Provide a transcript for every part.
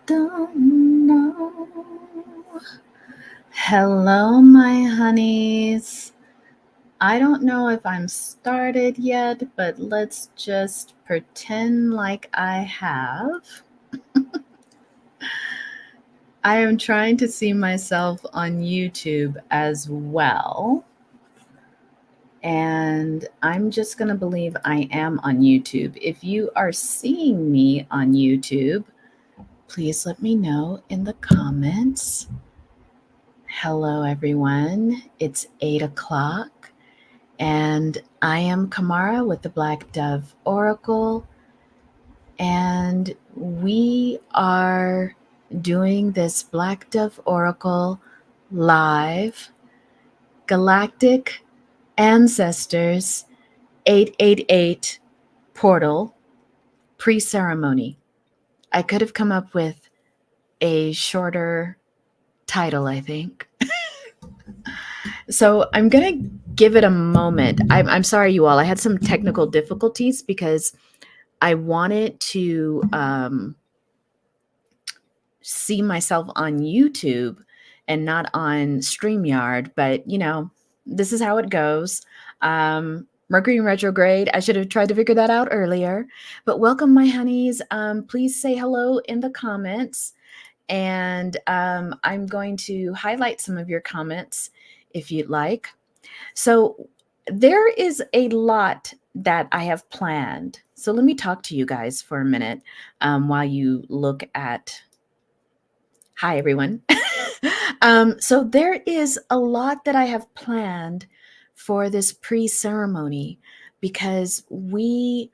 Don't know. Hello, my honeys. I don't know if I'm started yet, but let's just pretend like I have. I am trying to see myself on YouTube as well. And I'm just going to believe I am on YouTube. If you are seeing me on YouTube, please let me know in the comments. Hello, everyone. It's 8 o'clock, and I am Kamara with the Black Dove Oracle, and we are doing this Black Dove Oracle live Galactic Ancestors 888 portal pre ceremony. I could have come up with a shorter title, I think. So I'm going to give it a moment. I'm sorry, you all. I had some technical difficulties because I wanted to see myself on YouTube and not on StreamYard. But, this is how it goes. Mercury in retrograde. I should have tried to figure that out earlier. But welcome, my honeys. Please say hello in the comments. And I'm going to highlight some of your comments if you'd like. So there is a lot that I have planned. So let me talk to you guys for a minute while you look at. Hi, everyone. So there is a lot that I have planned for this pre-ceremony because we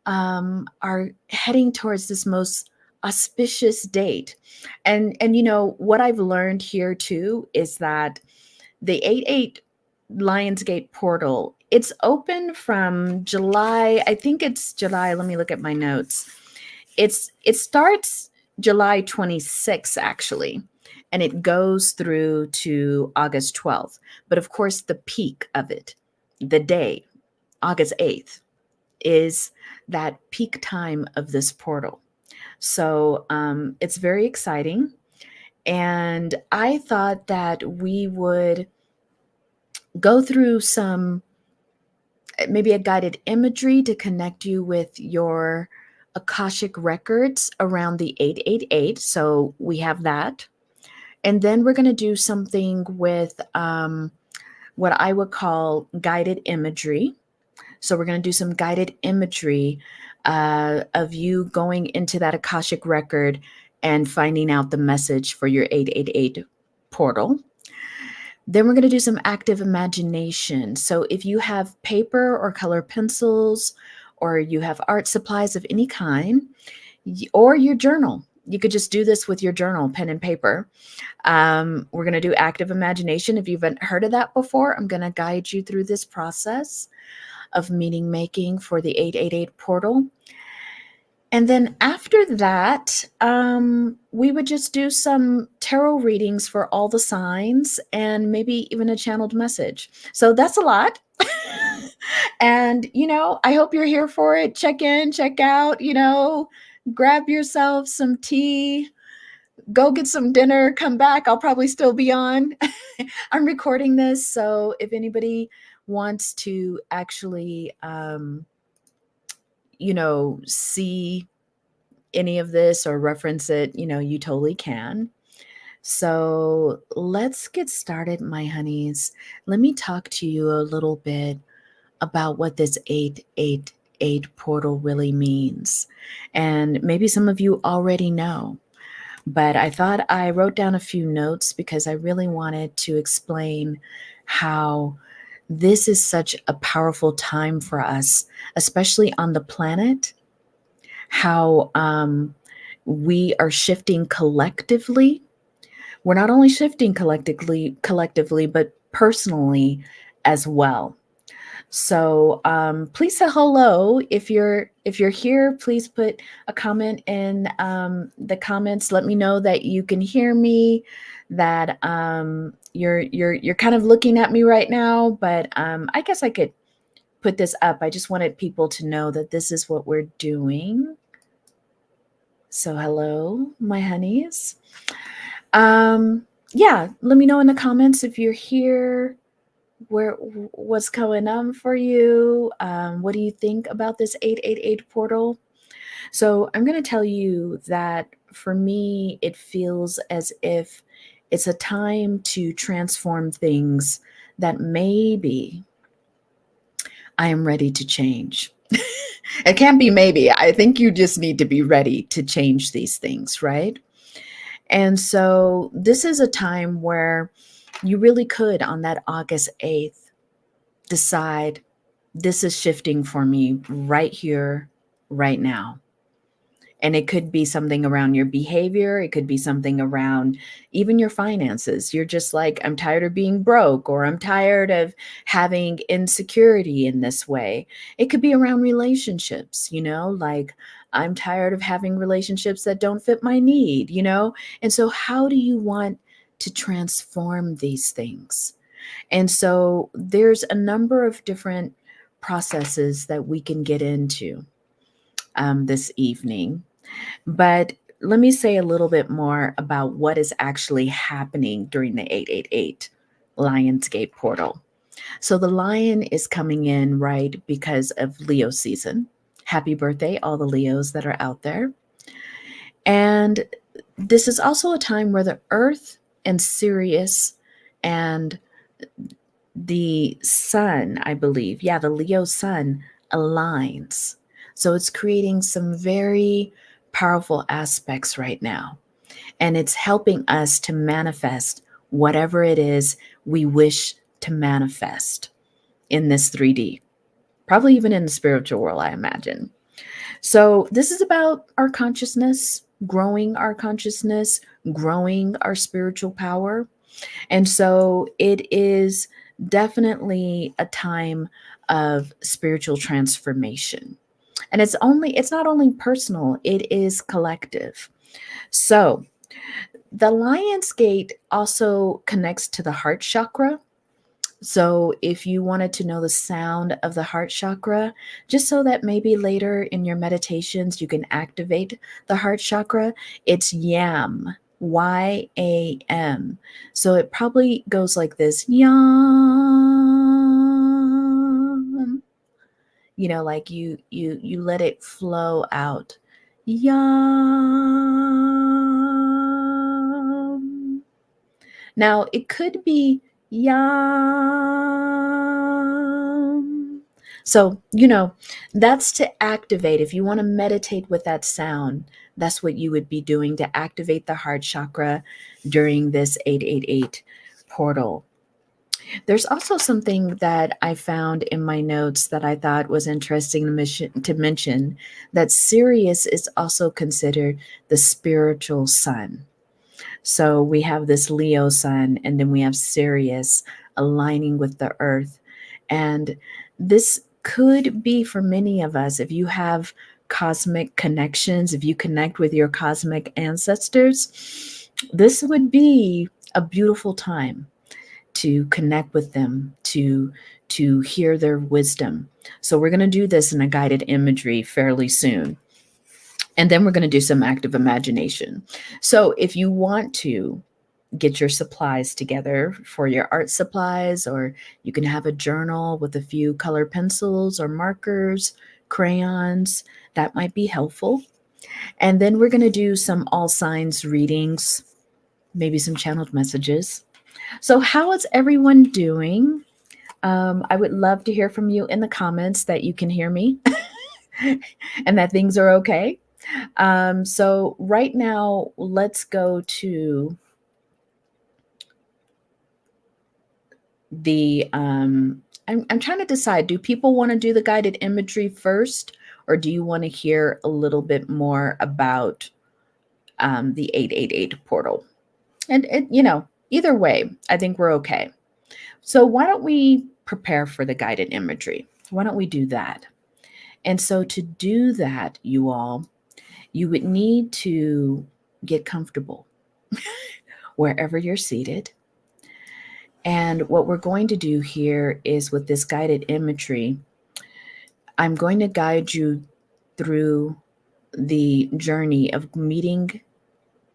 are heading towards this most auspicious date. And what I've learned here too is that the 8/8 Lionsgate portal, it's open from July. I think it's July. Let me look at my notes. It starts July 26th actually, and it goes through to August 12th. But of course, the peak of it, the day, August 8th, is that peak time of this portal. So it's very exciting. And I thought that we would go through some, maybe a guided imagery to connect you with your Akashic records around the 888. So we have that. And then we're going to do something with what I would call guided imagery. So we're going to do some guided imagery of you going into that Akashic record and finding out the message for your 888 portal. Then we're going to do some active imagination. So if you have paper or color pencils, or you have art supplies of any kind, or your journal, you could just do this with your journal, pen and paper. We're going to do active imagination. If you haven't heard of that before, I'm going to guide you through this process of meaning making for the 888 portal. And then after that, we would just do some tarot readings for all the signs and maybe even a channeled message. So that's a lot. And, I hope you're here for it. Check in, check out, grab yourself some tea, go get some dinner, come back. I'll probably still be on. I'm recording this. So if anybody wants to actually, see any of this or reference it, you totally can. So let's get started, my honeys. Let me talk to you a little bit about what this 888 portal really means. And maybe some of you already know, but I thought I wrote down a few notes because I really wanted to explain how this is such a powerful time for us, especially on the planet, how we are shifting collectively. We're not only shifting collectively, but personally as well. So please say hello if you're here. Please put a comment in the comments. Let me know that you can hear me. That you're kind of looking at me right now, but I guess I could put this up. I just wanted people to know that this is what we're doing. So hello, my honeys. Yeah, let me know in the comments if you're here, what's going on for you. What do you think about this 888 portal? So I'm going to tell you that for me, it feels as if it's a time to transform things that maybe I am ready to change. It can't be maybe. I think you just need to be ready to change these things, right? And so this is a time where you really could, on that August 8th, decide this is shifting for me right here, right now. And it could be something around your behavior. It could be something around even your finances. You're just like, I'm tired of being broke, or I'm tired of having insecurity in this way. It could be around relationships, like I'm tired of having relationships that don't fit my need, And so, how do you want to transform these things? And so, there's a number of different processes that we can get into this evening. But let me say a little bit more about what is actually happening during the 888 Lionsgate portal. So the lion is coming in right because of Leo season. Happy birthday, all the Leos that are out there. And this is also a time where the earth and Sirius and the sun, I believe, the Leo sun aligns. So it's creating some very powerful aspects right now. And it's helping us to manifest whatever it is we wish to manifest in this 3D, probably even in the spiritual world, I imagine. So this is about our consciousness, growing our consciousness, growing our spiritual power. And so it is definitely a time of spiritual transformation. And it's not only personal, it is collective. So the Lion's Gate also connects to the heart chakra. So if you wanted to know the sound of the heart chakra, just so that maybe later in your meditations you can activate the heart chakra, it's yam, YAM. So it probably goes like this, yam. Like you let it flow out. Yam. Now it could be yum. So, that's to activate. If you want to meditate with that sound, that's what you would be doing to activate the heart chakra during this 888 portal. There's also something that I found in my notes that I thought was interesting to mention, that Sirius is also considered the spiritual sun. So we have this Leo sun, and then we have Sirius aligning with the earth. And this could be for many of us, if you have cosmic connections, if you connect with your cosmic ancestors, this would be a beautiful time to connect with them, to hear their wisdom. So we're going to do this in a guided imagery fairly soon. And then we're going to do some active imagination. So if you want to get your supplies together for your art supplies, or you can have a journal with a few color pencils or markers, crayons, that might be helpful. And then we're going to do some all signs readings, maybe some channeled messages. So how is everyone doing? I would love to hear from you in the comments that you can hear me and that things are okay. So right now, let's go to the I'm trying to decide, do people want to do the guided imagery first, or do you want to hear a little bit more about the 888 portal? And either way, I think we're okay. So why don't we prepare for the guided imagery? Why don't we do that? And so to do that, you would need to get comfortable wherever you're seated. And what we're going to do here is, with this guided imagery, I'm going to guide you through the journey of meeting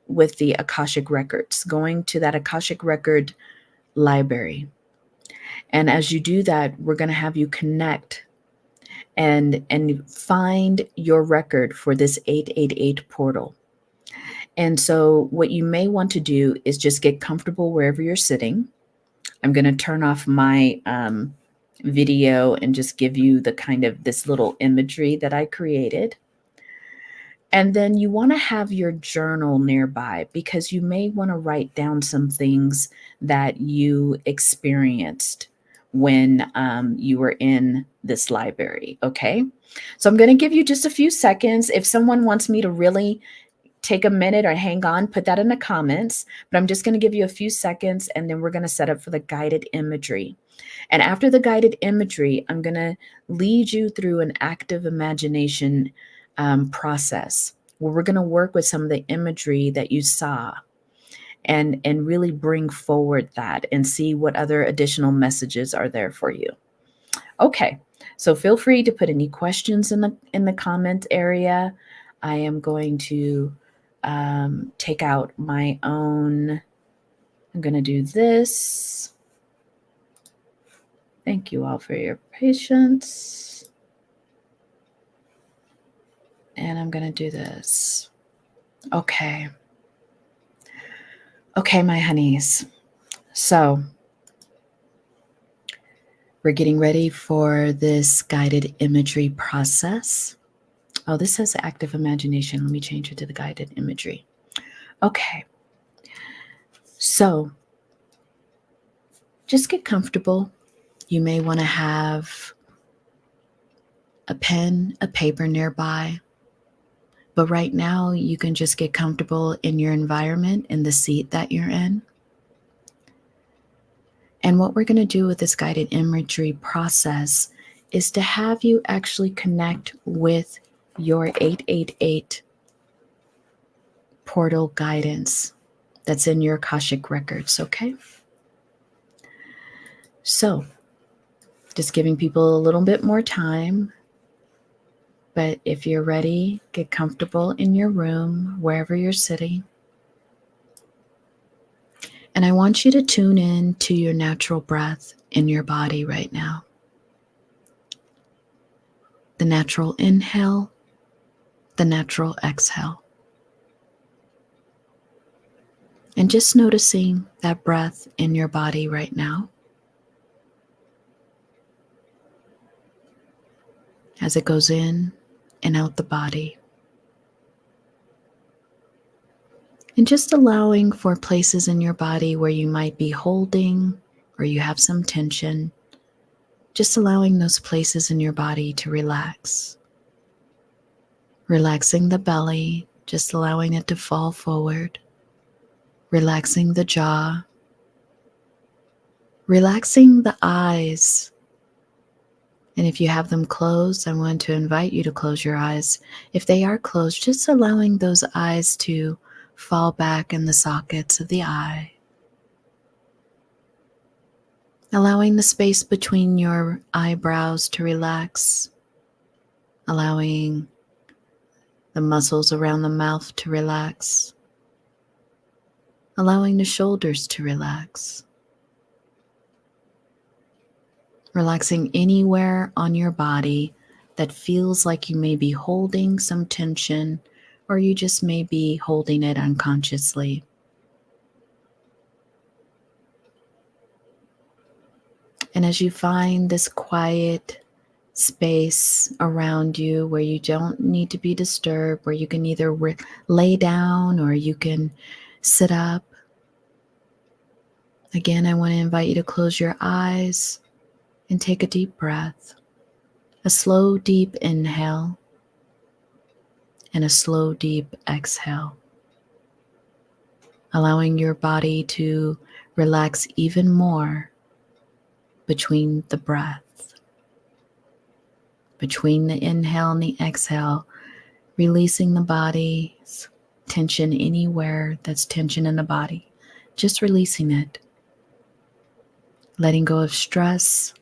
with the Akashic records, going to that Akashic record library. And as you do that, we're going to have you connect and find your record for this 888 portal. And so what you may want to do is just get comfortable wherever you're sitting. I'm going to turn off my video and just give you the kind of this little imagery that I created. And then you want to have your journal nearby because you may want to write down some things that you experienced when you were in this library. Okay. So I'm going to give you just a few seconds. If someone wants me to really take a minute or hang on, put that in the comments. But I'm just going to give you a few seconds and then we're going to set up for the guided imagery. And after the guided imagery, I'm going to lead you through an active imagination process where we're going to work with some of the imagery that you saw and really bring forward that and see what other additional messages are there for you. Okay, so feel free to put any questions in the comment area. I am going to take out my own. I'm going to do this. Thank you all for your patience. And I'm going to do this. Okay. Okay, my honeys. So we're getting ready for this guided imagery process. Oh, this says active imagination. Let me change it to the guided imagery. Okay. So just get comfortable. You may want to have a pen, a paper nearby. But right now, you can just get comfortable in your environment, in the seat that you're in. And what we're going to do with this guided imagery process is to have you actually connect with your 888 portal guidance that's in your Akashic records, okay? So, just giving people a little bit more time. But if you're ready, get comfortable in your room, wherever you're sitting. And I want you to tune in to your natural breath in your body right now. The natural inhale, the natural exhale. And just noticing that breath in your body right now. As it goes in and out the body. And just allowing for places in your body where you might be holding or you have some tension. Just allowing those places in your body to relax. Relaxing the belly, just allowing it to fall forward. Relaxing the jaw. Relaxing the eyes. And if you have them closed, I want to invite you to close your eyes. If they are closed, just allowing those eyes to fall back in the sockets of the eye. Allowing the space between your eyebrows to relax. Allowing the muscles around the mouth to relax. Allowing the shoulders to relax. Relaxing anywhere on your body that feels like you may be holding some tension or you just may be holding it unconsciously. And as you find this quiet space around you where you don't need to be disturbed, where you can either lay down or you can sit up. Again, I want to invite you to close your eyes and take a deep breath. A slow, deep inhale and a slow, deep exhale. Allowing your body to relax even more between the breath. Between the inhale and the exhale, releasing the body's tension anywhere that's tension in the body. Just releasing it. Letting go of stress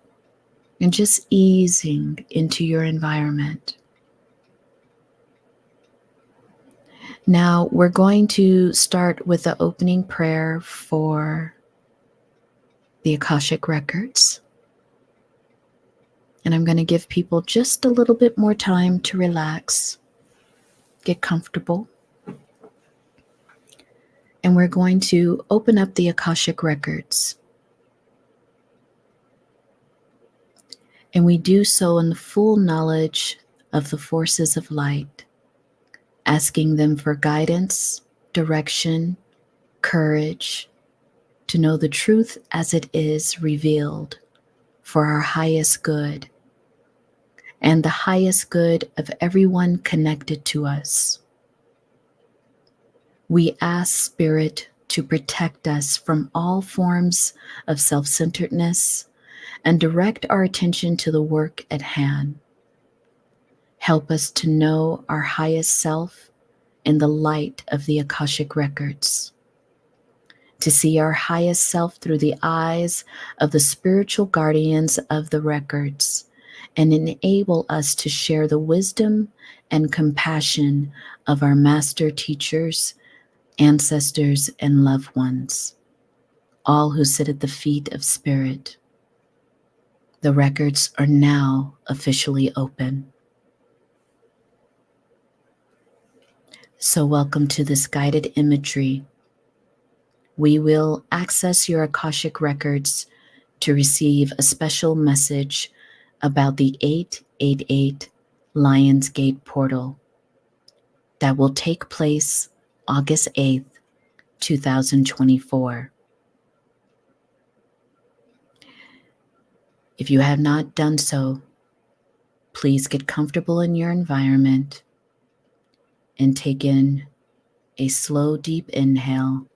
and just easing into your environment. Now we're going to start with the opening prayer for the Akashic Records. And I'm going to give people just a little bit more time to relax, get comfortable. And we're going to open up the Akashic Records. And we do so in the full knowledge of the forces of light, asking them for guidance, direction, courage, to know the truth as it is revealed for our highest good and the highest good of everyone connected to us. We ask Spirit to protect us from all forms of self-centeredness and direct our attention to the work at hand. Help us to know our highest self in the light of the Akashic Records, to see our highest self through the eyes of the spiritual guardians of the records, and enable us to share the wisdom and compassion of our master teachers, ancestors, and loved ones, all who sit at the feet of Spirit. The records are now officially open. So welcome to this guided imagery. We will access your Akashic Records to receive a special message about the 888 Lionsgate portal that will take place August 8th, 2024. If you have not done so, please get comfortable in your environment and take in a slow, deep inhale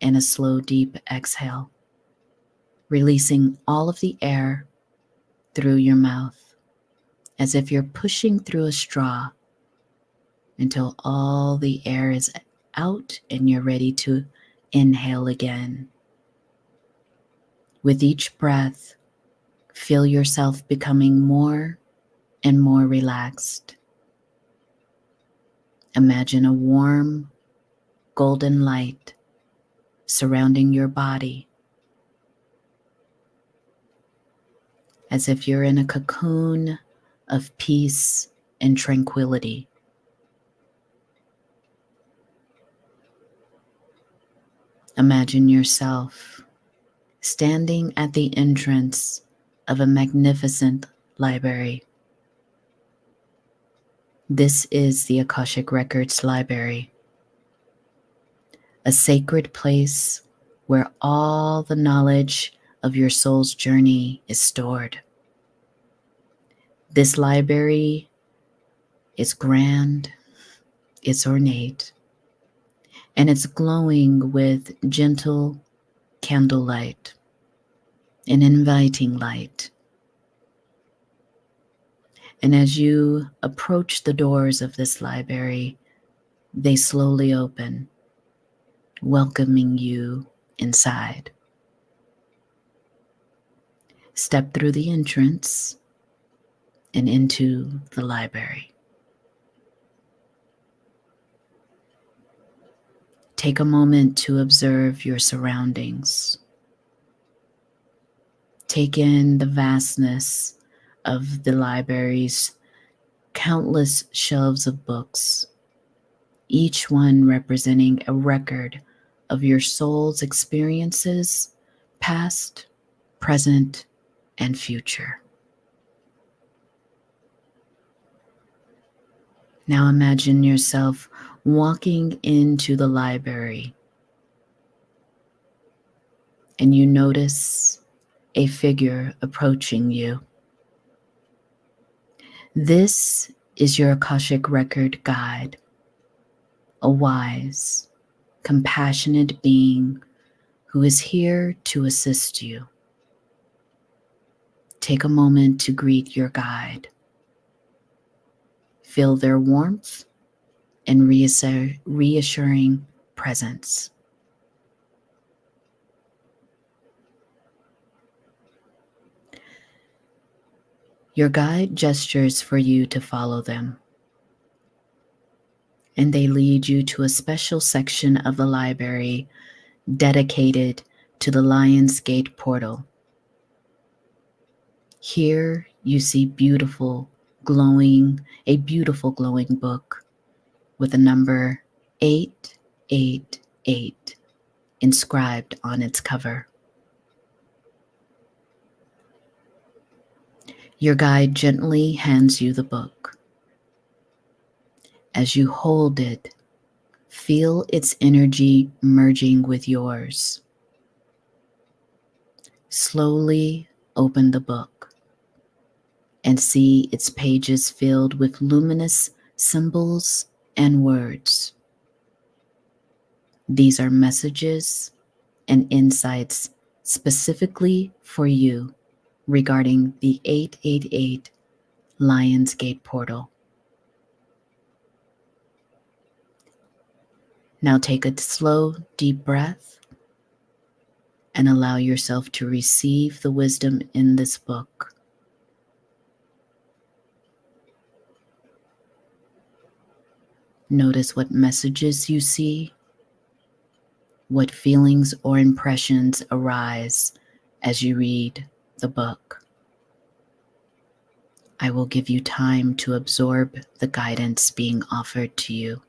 and a slow, deep exhale, releasing all of the air through your mouth as if you're pushing through a straw until all the air is out and you're ready to inhale again. With each breath, feel yourself becoming more and more relaxed. Imagine a warm, golden light surrounding your body, as if you're in a cocoon of peace and tranquility. Imagine yourself standing at the entrance of a magnificent library. This is the Akashic Records Library, a sacred place where all the knowledge of your soul's journey is stored. This library is grand, it's ornate, and it's glowing with gentle candlelight, an inviting light. And as you approach the doors of this library, they slowly open, welcoming you inside. Step through the entrance and into the library. Take a moment to observe your surroundings. Take in the vastness of the library's countless shelves of books, each one representing a record of your soul's experiences, past, present, and future. Now imagine yourself walking into the library, and you notice a figure approaching you. This is your Akashic Record guide, a wise, compassionate being who is here to assist you. Take a moment to greet your guide. Feel their warmth and reassuring presence. Your guide gestures for you to follow them. and they lead you to a special section of the library dedicated to the Lion's Gate portal. Here you see a beautiful glowing book with the number 888 inscribed on its cover. Your guide gently hands you the book. As you hold it, feel its energy merging with yours. Slowly open the book and see its pages filled with luminous symbols and words. These are messages and insights specifically for you regarding the 888 Lion's Gate portal. Now take a slow, deep breath and allow yourself to receive the wisdom in this book. Notice what messages you see, what feelings or impressions arise as you read the book. I will give you time to absorb the guidance being offered to you.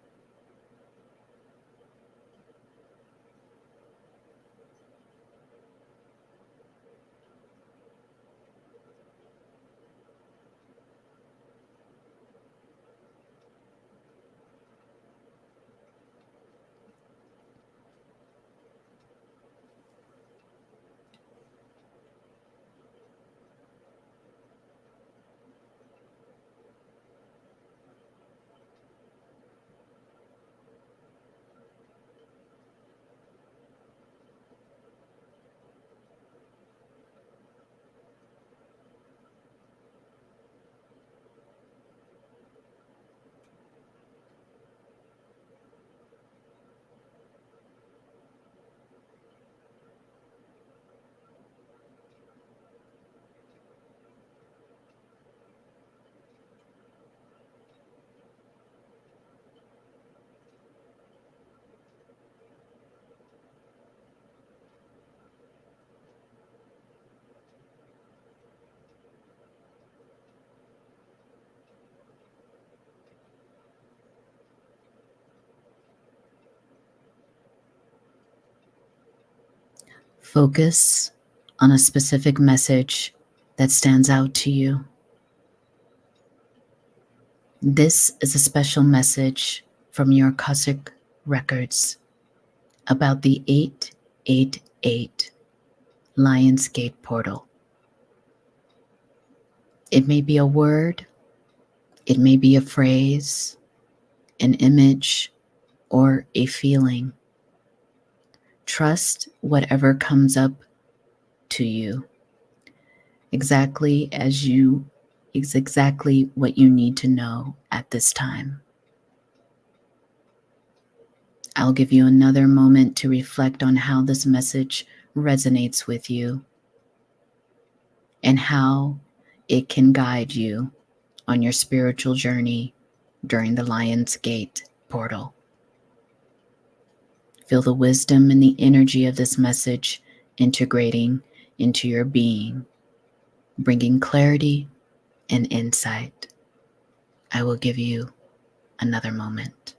Focus on a specific message that stands out to you. This is a special message from your Akashic records about the 888 Lion's Gate portal. It may be a word, it may be a phrase, an image, or a feeling. Trust whatever comes up to you. Is exactly what you need to know at this time. I'll give you another moment to reflect on how this message resonates with you and how it can guide you on your spiritual journey during the Lion's Gate portal. Feel the wisdom and the energy of this message integrating into your being, bringing clarity and insight. I will give you another moment.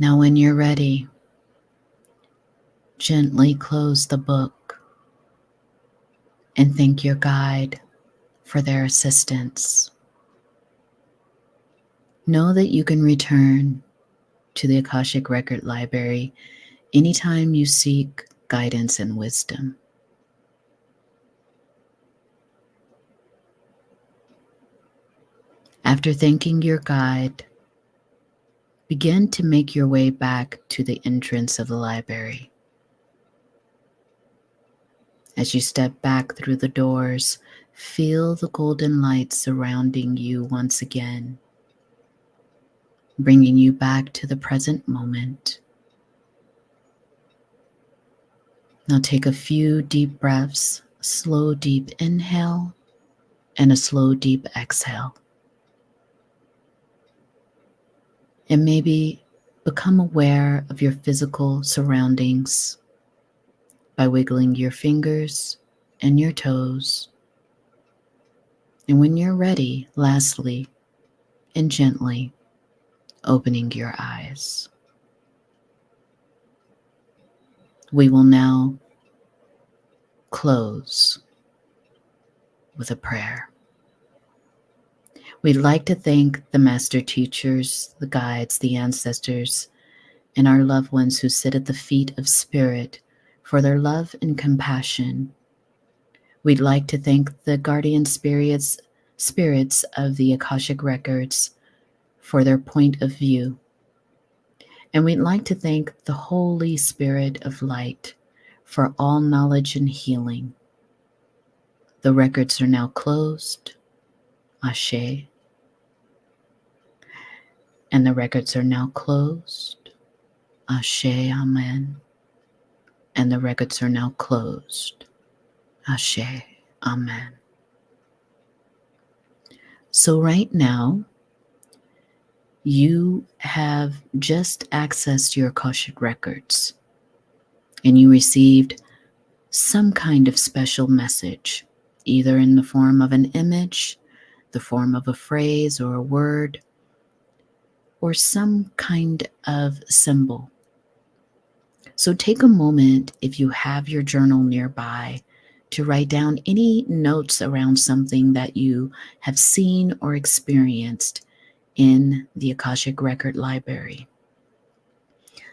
Now, when you're ready, gently close the book and thank your guide for their assistance. Know that you can return to the Akashic Record Library anytime you seek guidance and wisdom. After thanking your guide, begin to make your way back to the entrance of the library. As you step back through the doors, feel the golden light surrounding you once again, bringing you back to the present moment. Now take a few deep breaths, a slow deep inhale, and a slow deep exhale. And maybe become aware of your physical surroundings by wiggling your fingers and your toes. And when you're ready, lastly and gently opening your eyes. We will now close with a prayer. We'd like to thank the master teachers, the guides, the ancestors, and our loved ones who sit at the feet of Spirit for their love and compassion. We'd like to thank the guardian spirits of the Akashic Records for their point of view. And we'd like to thank the Holy Spirit of Light for all knowledge and healing. The records are now closed. Ashe. And the records are now closed. Ashe, Amen. And the records are now closed. Ashe, Amen. So right now, you have just accessed your Akashic records and you received some kind of special message, either in the form of an image, the form of a phrase or a word, or some kind of symbol. So take a moment, if you have your journal nearby, to write down any notes around something that you have seen or experienced in the Akashic Record Library.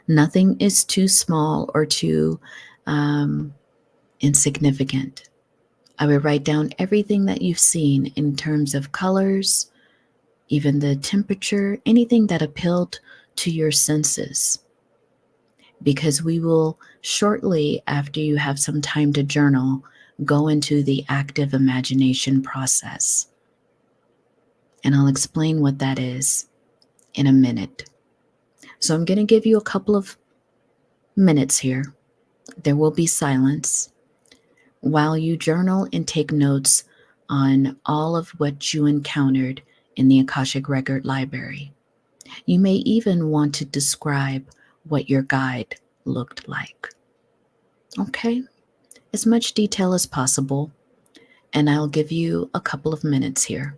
Nothing is too small or too insignificant. I would write down everything that you've seen in terms of colors, even the temperature, anything that appealed to your senses. Because we will shortly, after you have some time to journal, go into the active imagination process. And I'll explain what that is in a minute. So I'm going to give you a couple of minutes here. There will be silence while you journal and take notes on all of what you encountered in the Akashic Record Library. You may even want to describe what your guide looked like. Okay? As much detail as possible, and I'll give you a couple of minutes here.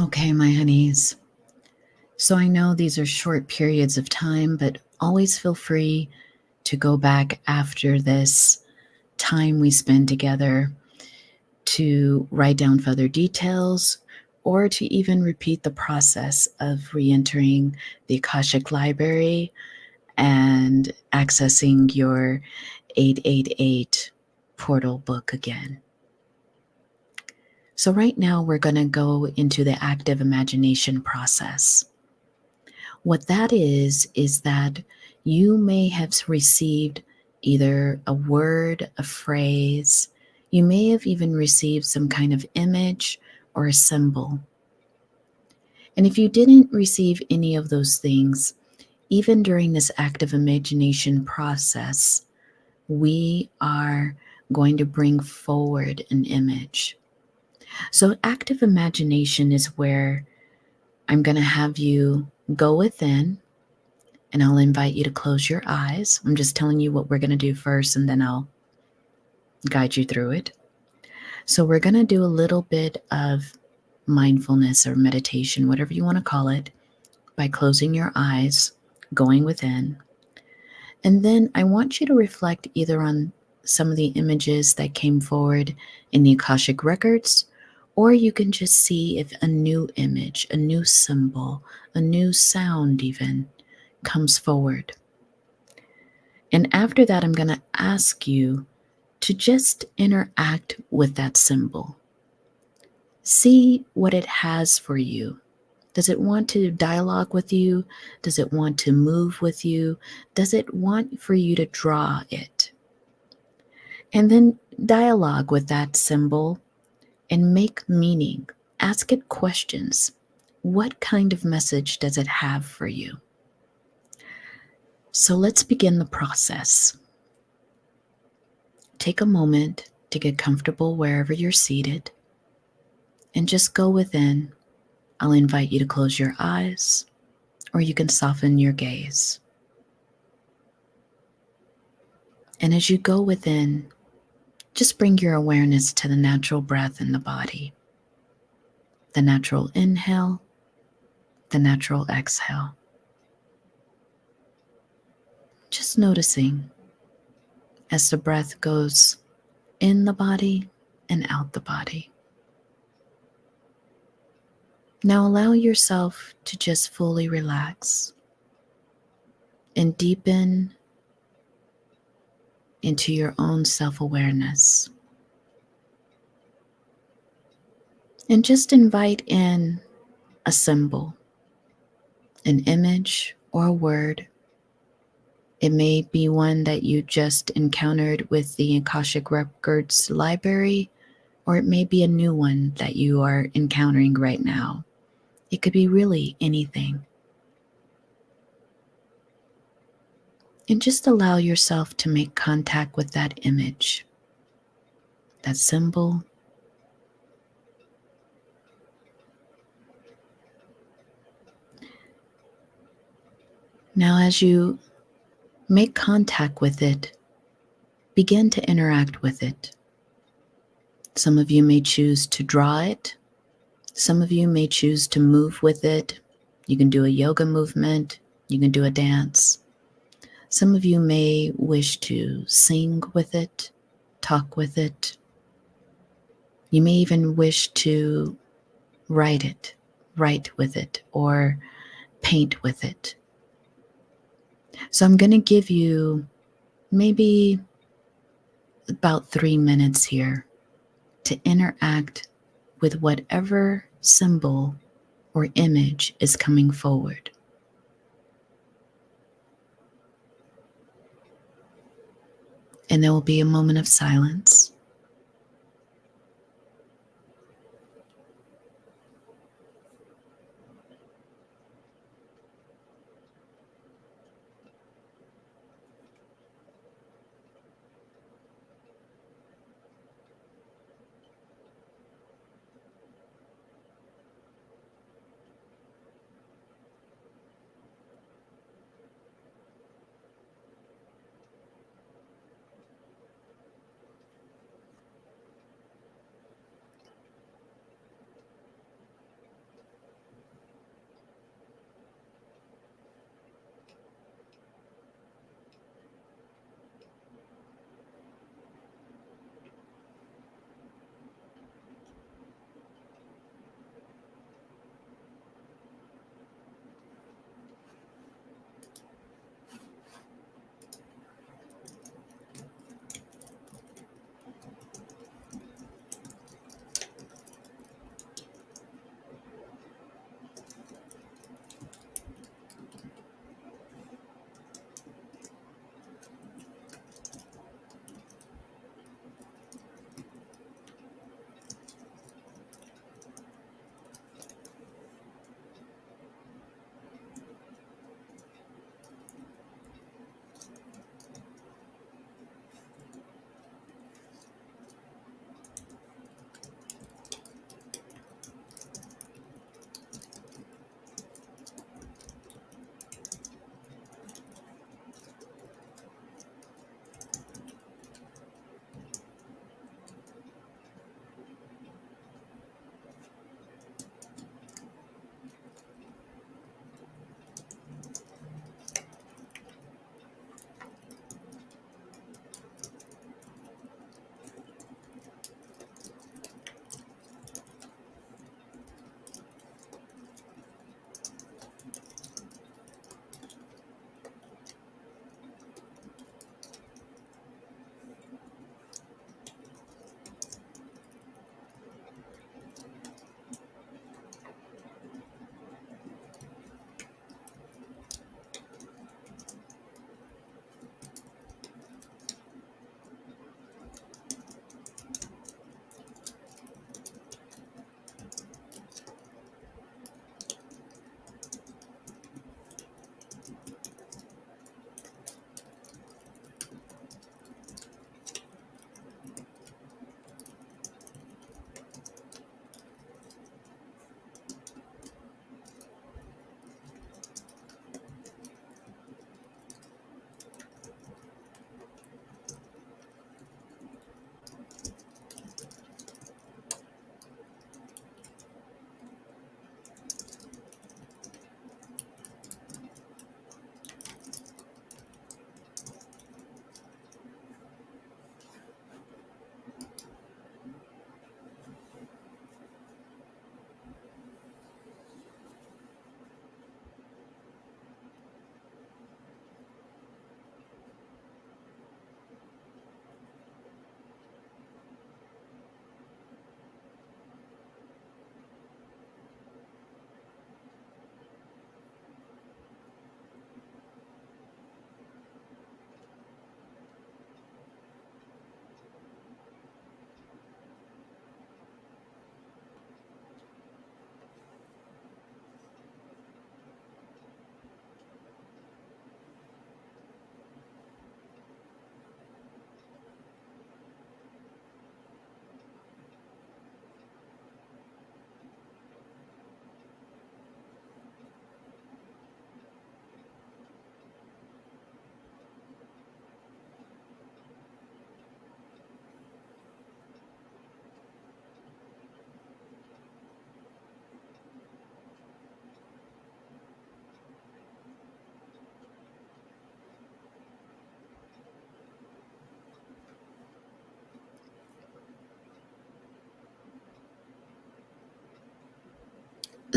Okay, my honeys. So I know these are short periods of time, but always feel free to go back after this time we spend together to write down further details or to even repeat the process of re-entering the Akashic Library and accessing your 888 portal book again. So right now we're going to go into the active imagination process. What that is that you may have received either a word, a phrase, you may have even received some kind of image or a symbol. And if you didn't receive any of those things, even during this active imagination process, we are going to bring forward an image. So, active imagination is where I'm going to have you go within and I'll invite you to close your eyes. I'm just telling you what we're going to do first and then I'll guide you through it. So, we're going to do a little bit of mindfulness or meditation, whatever you want to call it, by closing your eyes, going within. And then I want you to reflect either on some of the images that came forward in the Akashic records, or you can just see if a new image, a new symbol, a new sound even comes forward. And after that, I'm going to ask you to just interact with that symbol. See what it has for you. Does it want to dialogue with you? Does it want to move with you? Does it want for you to draw it? And then dialogue with that symbol and make meaning. Ask it questions. What kind of message does it have for you? So let's begin the process. Take a moment to get comfortable wherever you're seated and just go within. I'll invite you to close your eyes or you can soften your gaze. And as you go within, just bring your awareness to the natural breath in the body, the natural inhale, the natural exhale. Just noticing as the breath goes in the body and out the body. Now allow yourself to just fully relax and deepen into your own self-awareness. And just invite in a symbol, an image, or a word. It may be one that you just encountered with the Akashic Records library, or it may be a new one that you are encountering right now. It could be really anything. And just allow yourself to make contact with that image, that symbol. Now, as you make contact with it, begin to interact with it. Some of you may choose to draw it. Some of you may choose to move with it. You can do a yoga movement. You can do a dance. Some of you may wish to sing with it, talk with it. You may even wish to write with it, or paint with it. So I'm going to give you maybe about 3 minutes here to interact with whatever symbol or image is coming forward. And there will be a moment of silence.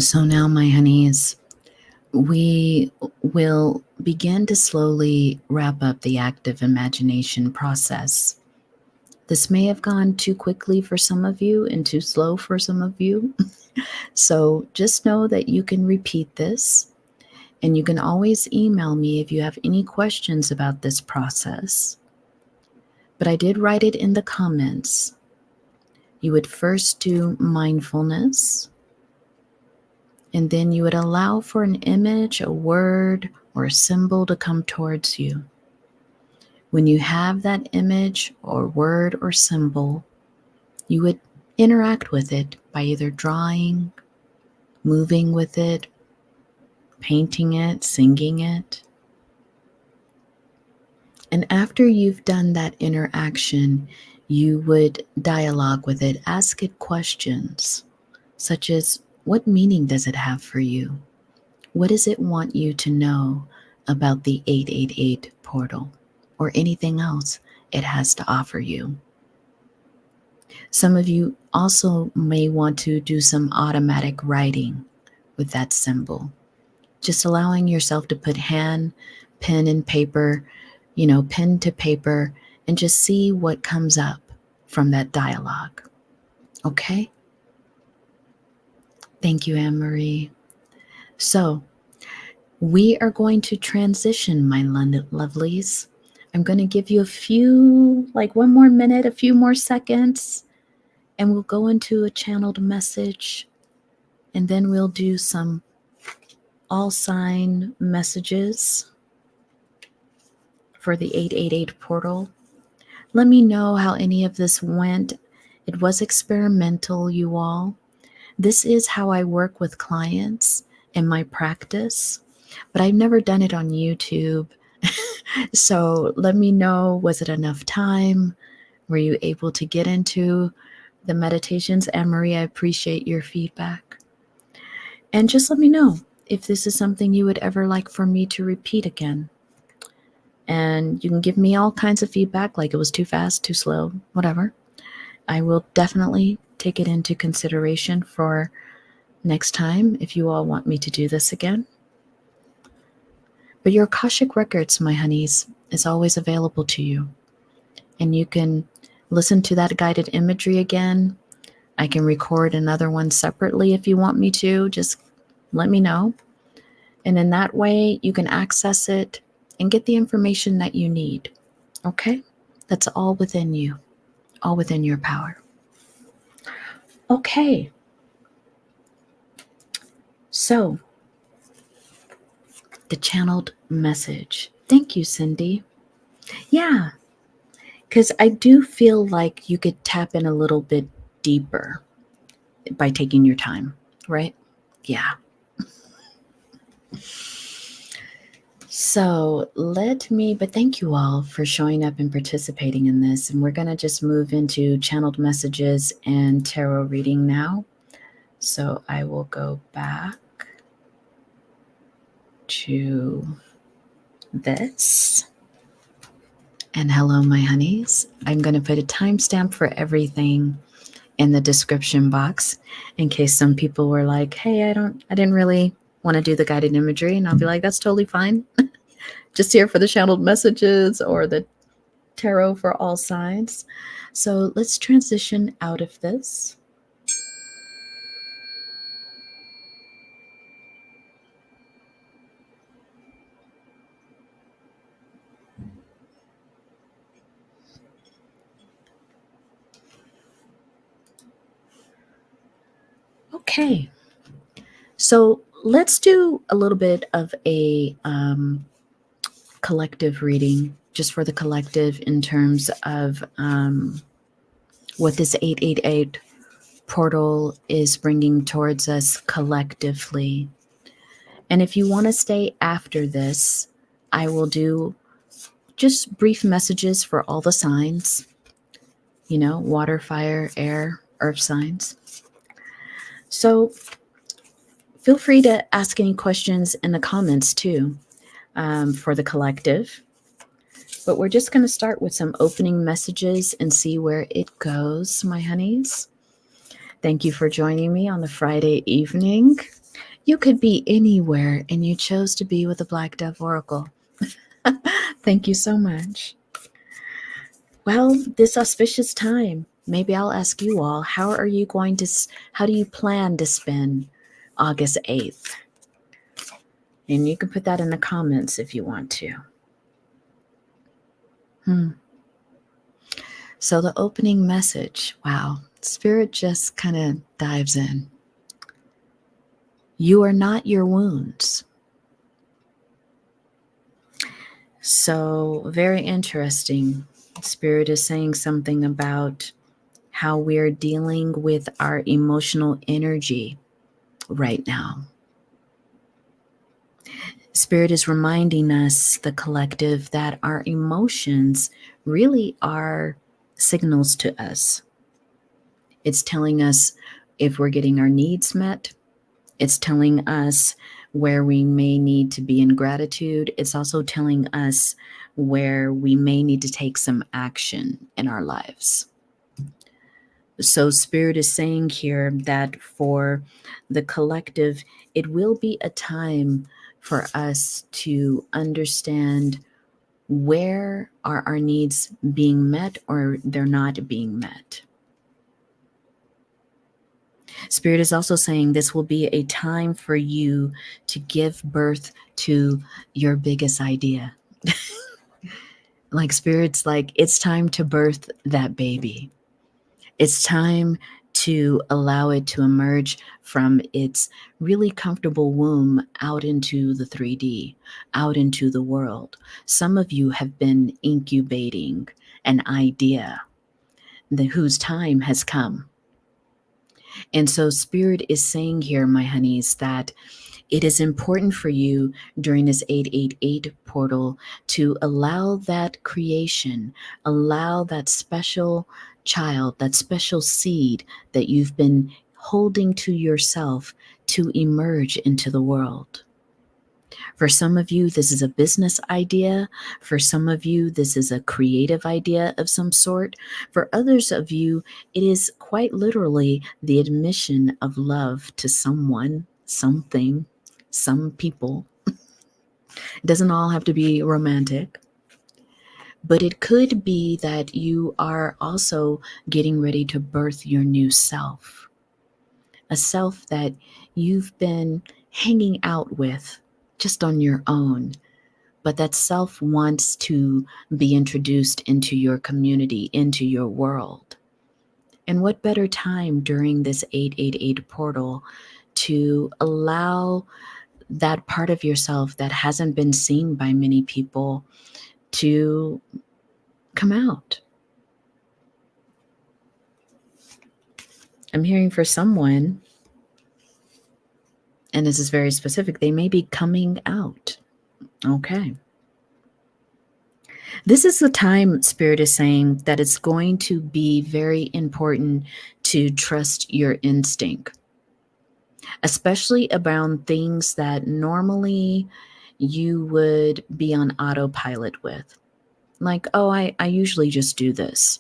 So now, my honeys, we will begin to slowly wrap up the active imagination process. This may have gone too quickly for some of you and too slow for some of you. So just know that you can repeat this, and you can always email me if you have any questions about this process. But I did write it in the comments. You would first do mindfulness, and then you would allow for an image, a word, or a symbol to come towards you. When you have that image or word or symbol, you would interact with it by either drawing, moving with it, painting it, singing it. And after you've done that interaction, you would dialogue with it, ask it questions such as, what meaning does it have for you? What does it want you to know about the 888 portal or anything else it has to offer you? Some of you also may want to do some automatic writing with that symbol, just allowing yourself to put pen and paper, pen to paper, and just see what comes up from that dialogue. Okay? Thank you, Anne-Marie. So we are going to transition, my lovelies. I'm going to give you one more minute, a few more seconds, and we'll go into a channeled message, and then we'll do some all sign messages for the 888 portal. Let me know how any of this went. It was experimental, you all. This is how I work with clients in my practice, but I've never done it on YouTube. So let me know, was it enough time? Were you able to get into the meditations? Anne-Marie, I appreciate your feedback. And just let me know if this is something you would ever like for me to repeat again. And you can give me all kinds of feedback, like it was too fast, too slow, whatever. I will definitely take it into consideration for next time if you all want me to do this again. But your Akashic records, my honeys, is always available to you. And you can listen to that guided imagery again. I can record another one separately if you want me to. Just let me know. And in that way, you can access it and get the information that you need. Okay? That's all within you, all within your power. Okay. So, the channeled message. Thank you, Cindy. Yeah, because I do feel like you could tap in a little bit deeper by taking your time, right? Yeah. So but thank you all for showing up and participating in this. And we're going to just move into channeled messages and tarot reading now. So I will go back to this. And hello, my honeys. I'm going to put a timestamp for everything in the description box in case some people were like, hey, I didn't really want to do the guided imagery. And I'll be like, that's totally fine. Just here for the channeled messages or the tarot for all signs. So let's transition out of this. Okay. So let's do a little bit of a collective reading, just for the collective in terms of what this 888 portal is bringing towards us collectively. And if you want to stay after this, I will do just brief messages for all the signs, water, fire, air, earth signs. So feel free to ask any questions in the comments too, for the collective. But we're just going to start with some opening messages and see where it goes, my honeys. Thank you for joining me on the Friday evening. You could be anywhere, and you chose to be with the Black Dove Oracle. Thank you so much. Well, this auspicious time, maybe I'll ask you all, how do you plan to spend August 8th? And you can put that in the comments if you want to. So the opening message, wow, Spirit just kind of dives in. You are not your wounds. So very interesting. Spirit is saying something about how we're dealing with our emotional energy right now. Spirit is reminding us, the collective, that our emotions really are signals to us. It's telling us if we're getting our needs met. It's telling us where we may need to be in gratitude. It's also telling us where we may need to take some action in our lives. So Spirit is saying here that for the collective, it will be a time for us to understand where are our needs being met or they're not being met. Spirit is also saying this will be a time for you to give birth to your biggest idea. Like Spirit's like, it's time to birth that baby. It's time to allow it to emerge from its really comfortable womb out into the 3D, out into the world. Some of you have been incubating an idea whose time has come. And so Spirit is saying here, my honeys, that it is important for you during this 888 portal to allow that creation, allow that special child, that special seed that you've been holding to yourself to emerge into the world. For some of you, this is a business idea. For some of you, this is a creative idea of some sort. For others of you, it is quite literally the admission of love to someone, something, some people. It doesn't all have to be romantic. But it could be that you are also getting ready to birth your new self. A self that you've been hanging out with just on your own, but that self wants to be introduced into your community, into your world. And what better time during this 888 portal to allow that part of yourself that hasn't been seen by many people to come out. I'm hearing for someone, and this is very specific, they may be coming out. Okay. This is the time, Spirit is saying, that it's going to be very important to trust your instinct, especially around things that normally you would be on autopilot with. Like, oh, I usually just do this.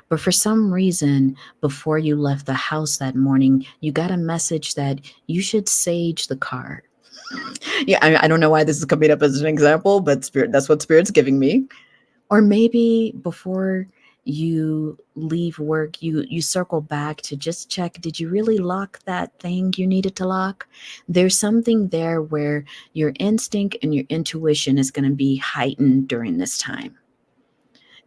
But for some reason, before you left the house that morning, you got a message that you should sage the car. Yeah, I don't know why this is coming up as an example, but Spirit, that's what Spirit's giving me. Or maybe before you leave work, you circle back to just check, did you really lock that thing you needed to lock? There's something there where your instinct and your intuition is going to be heightened during this time.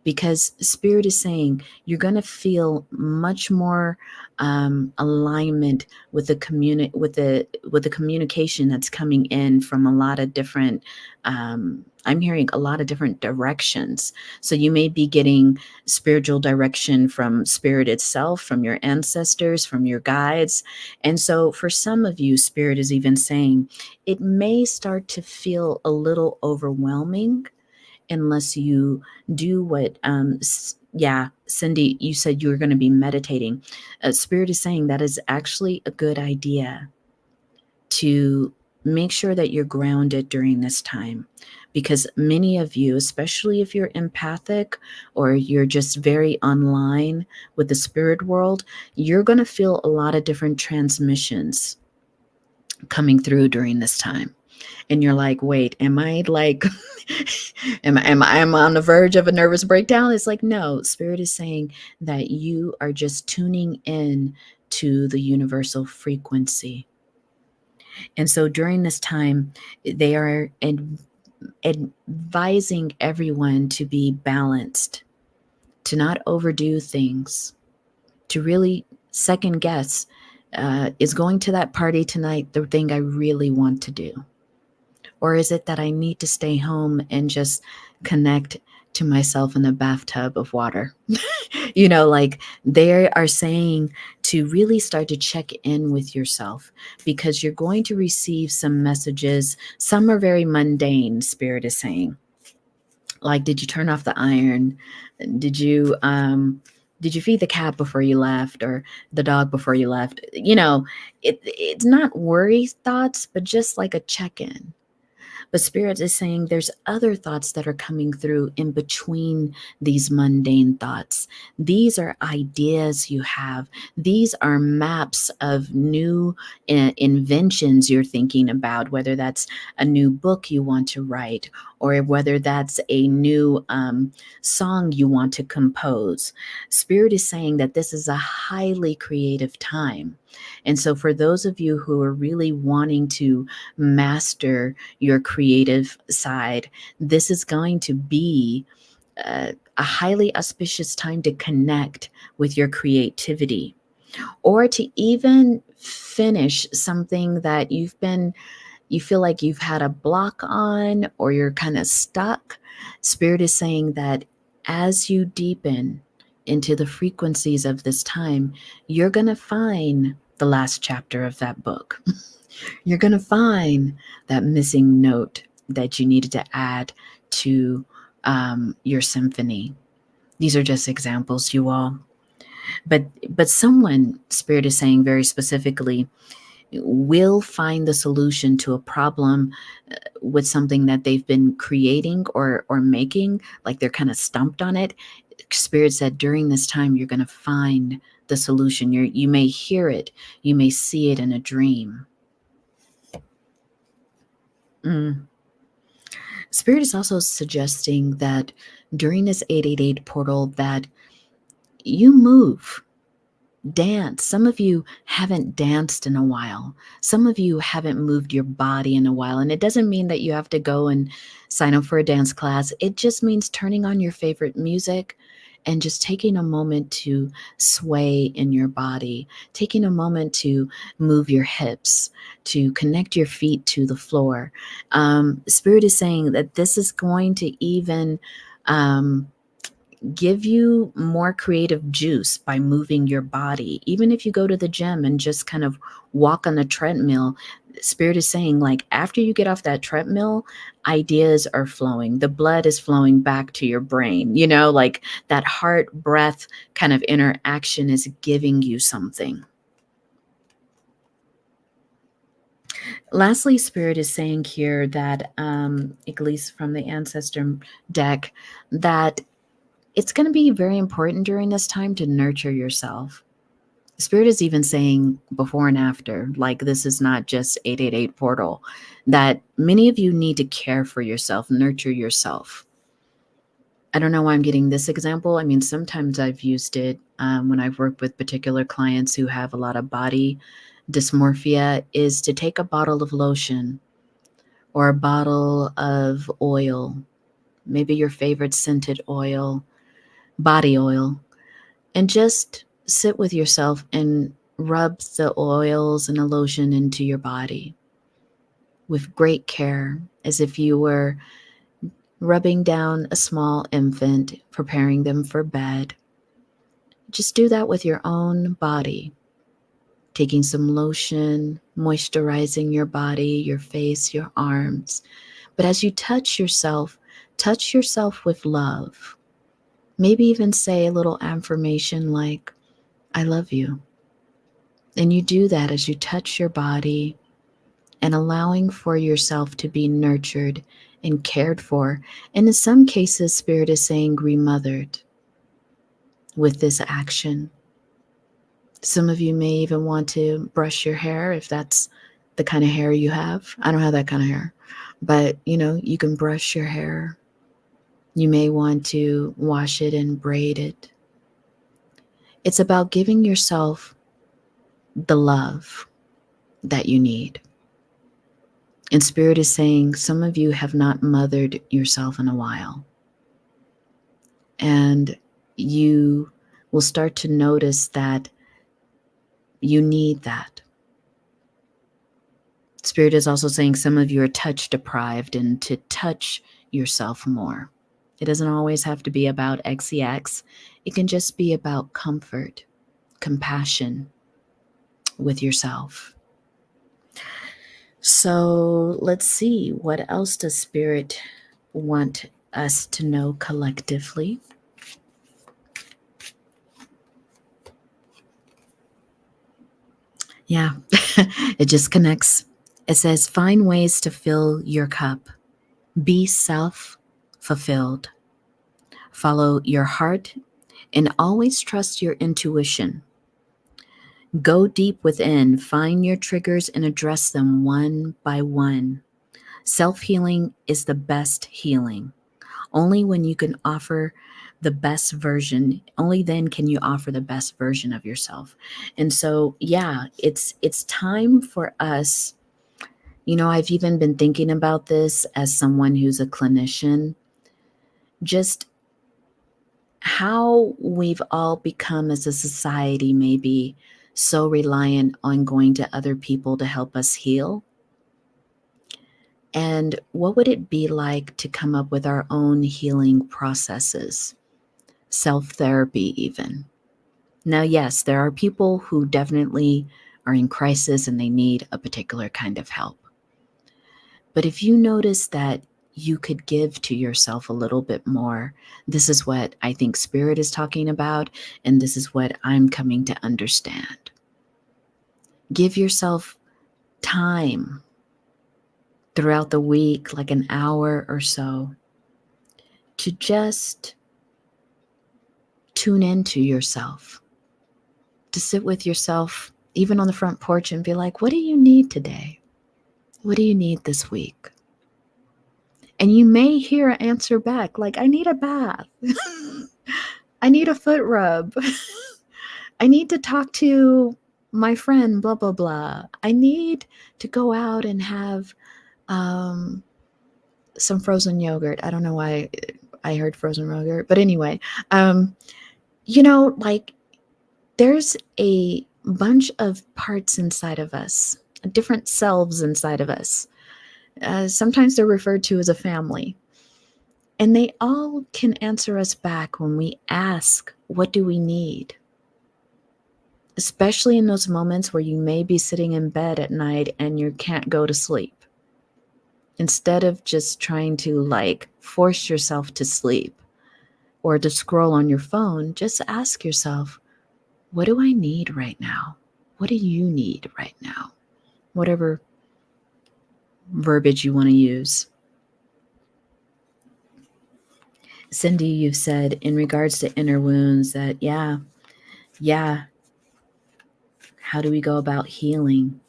Because Spirit is saying you're going to feel much more alignment with the communication that's coming in from a lot of different. I'm hearing a lot of different directions. So you may be getting spiritual direction from Spirit itself, from your ancestors, from your guides. And so for some of you, Spirit is even saying it may start to feel a little overwhelming unless you do what Cindy, you said you were going to be meditating. Spirit is saying that is actually a good idea to make sure that you're grounded during this time, because many of you, especially if you're empathic or you're just very online with the spirit world, you're going to feel a lot of different transmissions coming through during this time. And you're like, wait, am I like, am I on the verge of a nervous breakdown? It's like, no, Spirit is saying that you are just tuning in to the universal frequency. And so during this time, they are advising everyone to be balanced, to not overdo things, to really second guess, is going to that party tonight the thing I really want to do? Or is it that I need to stay home and just connect to myself in a bathtub of water? Like they are saying to really start to check in with yourself, because you're going to receive some messages. Some are very mundane, Spirit is saying. Like, did you turn off the iron? Did you feed the cat before you left, or the dog before you left? It's not worry thoughts, but just like a check-in. But Spirit is saying there's other thoughts that are coming through in between these mundane thoughts. These are ideas you have. These are maps of new inventions you're thinking about, whether that's a new book you want to write, or whether that's a new song you want to compose. Spirit is saying that this is a highly creative time. And so for those of you who are really wanting to master your creative side, this is going to be a highly auspicious time to connect with your creativity, or to even finish something that you feel like you've had a block on, or you're kind of stuck. Spirit is saying that as you deepen into the frequencies of this time, you're going to find the last chapter of that book. You're going to find that missing note that you needed to add to your symphony. These are just examples, you all. But someone, Spirit is saying very specifically, will find the solution to a problem with something that they've been creating or making, like they're kind of stumped on it. Spirit said during this time, you're going to find the solution. You may hear it, you may see it in a dream. Spirit is also suggesting that during this 888 portal that you move, dance. Some of you haven't danced in a while. Some of you haven't moved your body in a while. And it doesn't mean that you have to go and sign up for a dance class. It just means turning on your favorite music and just taking a moment to sway in your body, taking a moment to move your hips, to connect your feet to the floor. Spirit is saying that this is going to even give you more creative juice by moving your body. Even if you go to the gym and just kind of walk on the treadmill, Spirit is saying, like, after you get off that treadmill, ideas are flowing. The blood is flowing back to your brain. Like that heart breath kind of interaction is giving you something. Lastly, Spirit is saying here that, at least from the ancestor deck, that it's going to be very important during this time to nurture yourself. Spirit is even saying before and after, like this is not just 888 portal, that many of you need to care for yourself, nurture yourself. I don't know why I'm getting this example. I mean, sometimes I've used it when I've worked with particular clients who have a lot of body dysmorphia, is to take a bottle of lotion or a bottle of oil, maybe your favorite scented oil, body oil, and just sit with yourself and rub the oils and the lotion into your body with great care, as if you were rubbing down a small infant, preparing them for bed. Just do that with your own body, taking some lotion, moisturizing your body, your face, your arms. But as you touch yourself with love. Maybe even say a little affirmation like, I love you. And you do that as you touch your body and allowing for yourself to be nurtured and cared for. And in some cases, Spirit is saying remothered with this action. Some of you may even want to brush your hair if that's the kind of hair you have. I don't have that kind of hair, but you can brush your hair. You may want to wash it and braid it. It's about giving yourself the love that you need. And Spirit is saying some of you have not mothered yourself in a while. And you will start to notice that you need that. Spirit is also saying some of you are touch deprived, and to touch yourself more. It doesn't always have to be about XEX. It can just be about comfort, compassion with yourself. So let's see, what else does Spirit want us to know collectively? Yeah, it just connects. It says, find ways to fill your cup. Be self-fulfilled. Follow your heart and always trust your intuition. Go deep within, find your triggers and address them one by one. Self-healing is the best healing. Only when you can offer the best version, only then can you offer the best version of yourself. And so, yeah, it's time for us. I've even been thinking about this as someone who's a clinician, just how we've all become as a society, maybe so reliant on going to other people to help us heal. And what would it be like to come up with our own healing processes, self-therapy even? Now, yes, there are people who definitely are in crisis and they need a particular kind of help. But if you notice that you could give to yourself a little bit more, this is what I think Spirit is talking about, and this is what I'm coming to understand. Give yourself time throughout the week, like an hour or so, to just tune into yourself, to sit with yourself, even on the front porch, and be like, what do you need today? What do you need this week? And you may hear an answer back, like, I need a bath. I need a foot rub. I need to talk to my friend, blah, blah, blah. I need to go out and have some frozen yogurt. I don't know why I heard frozen yogurt, but anyway, like, there's a bunch of parts inside of us, different selves inside of us. Sometimes they're referred to as a family. And they all can answer us back when we ask, what do we need? Especially in those moments where you may be sitting in bed at night and you can't go to sleep. Instead of just trying to force yourself to sleep or to scroll on your phone, just ask yourself, what do I need right now? What do you need right now? Whatever verbiage you want to use. Cindy, you've said in regards to inner wounds that, yeah. How do we go about healing?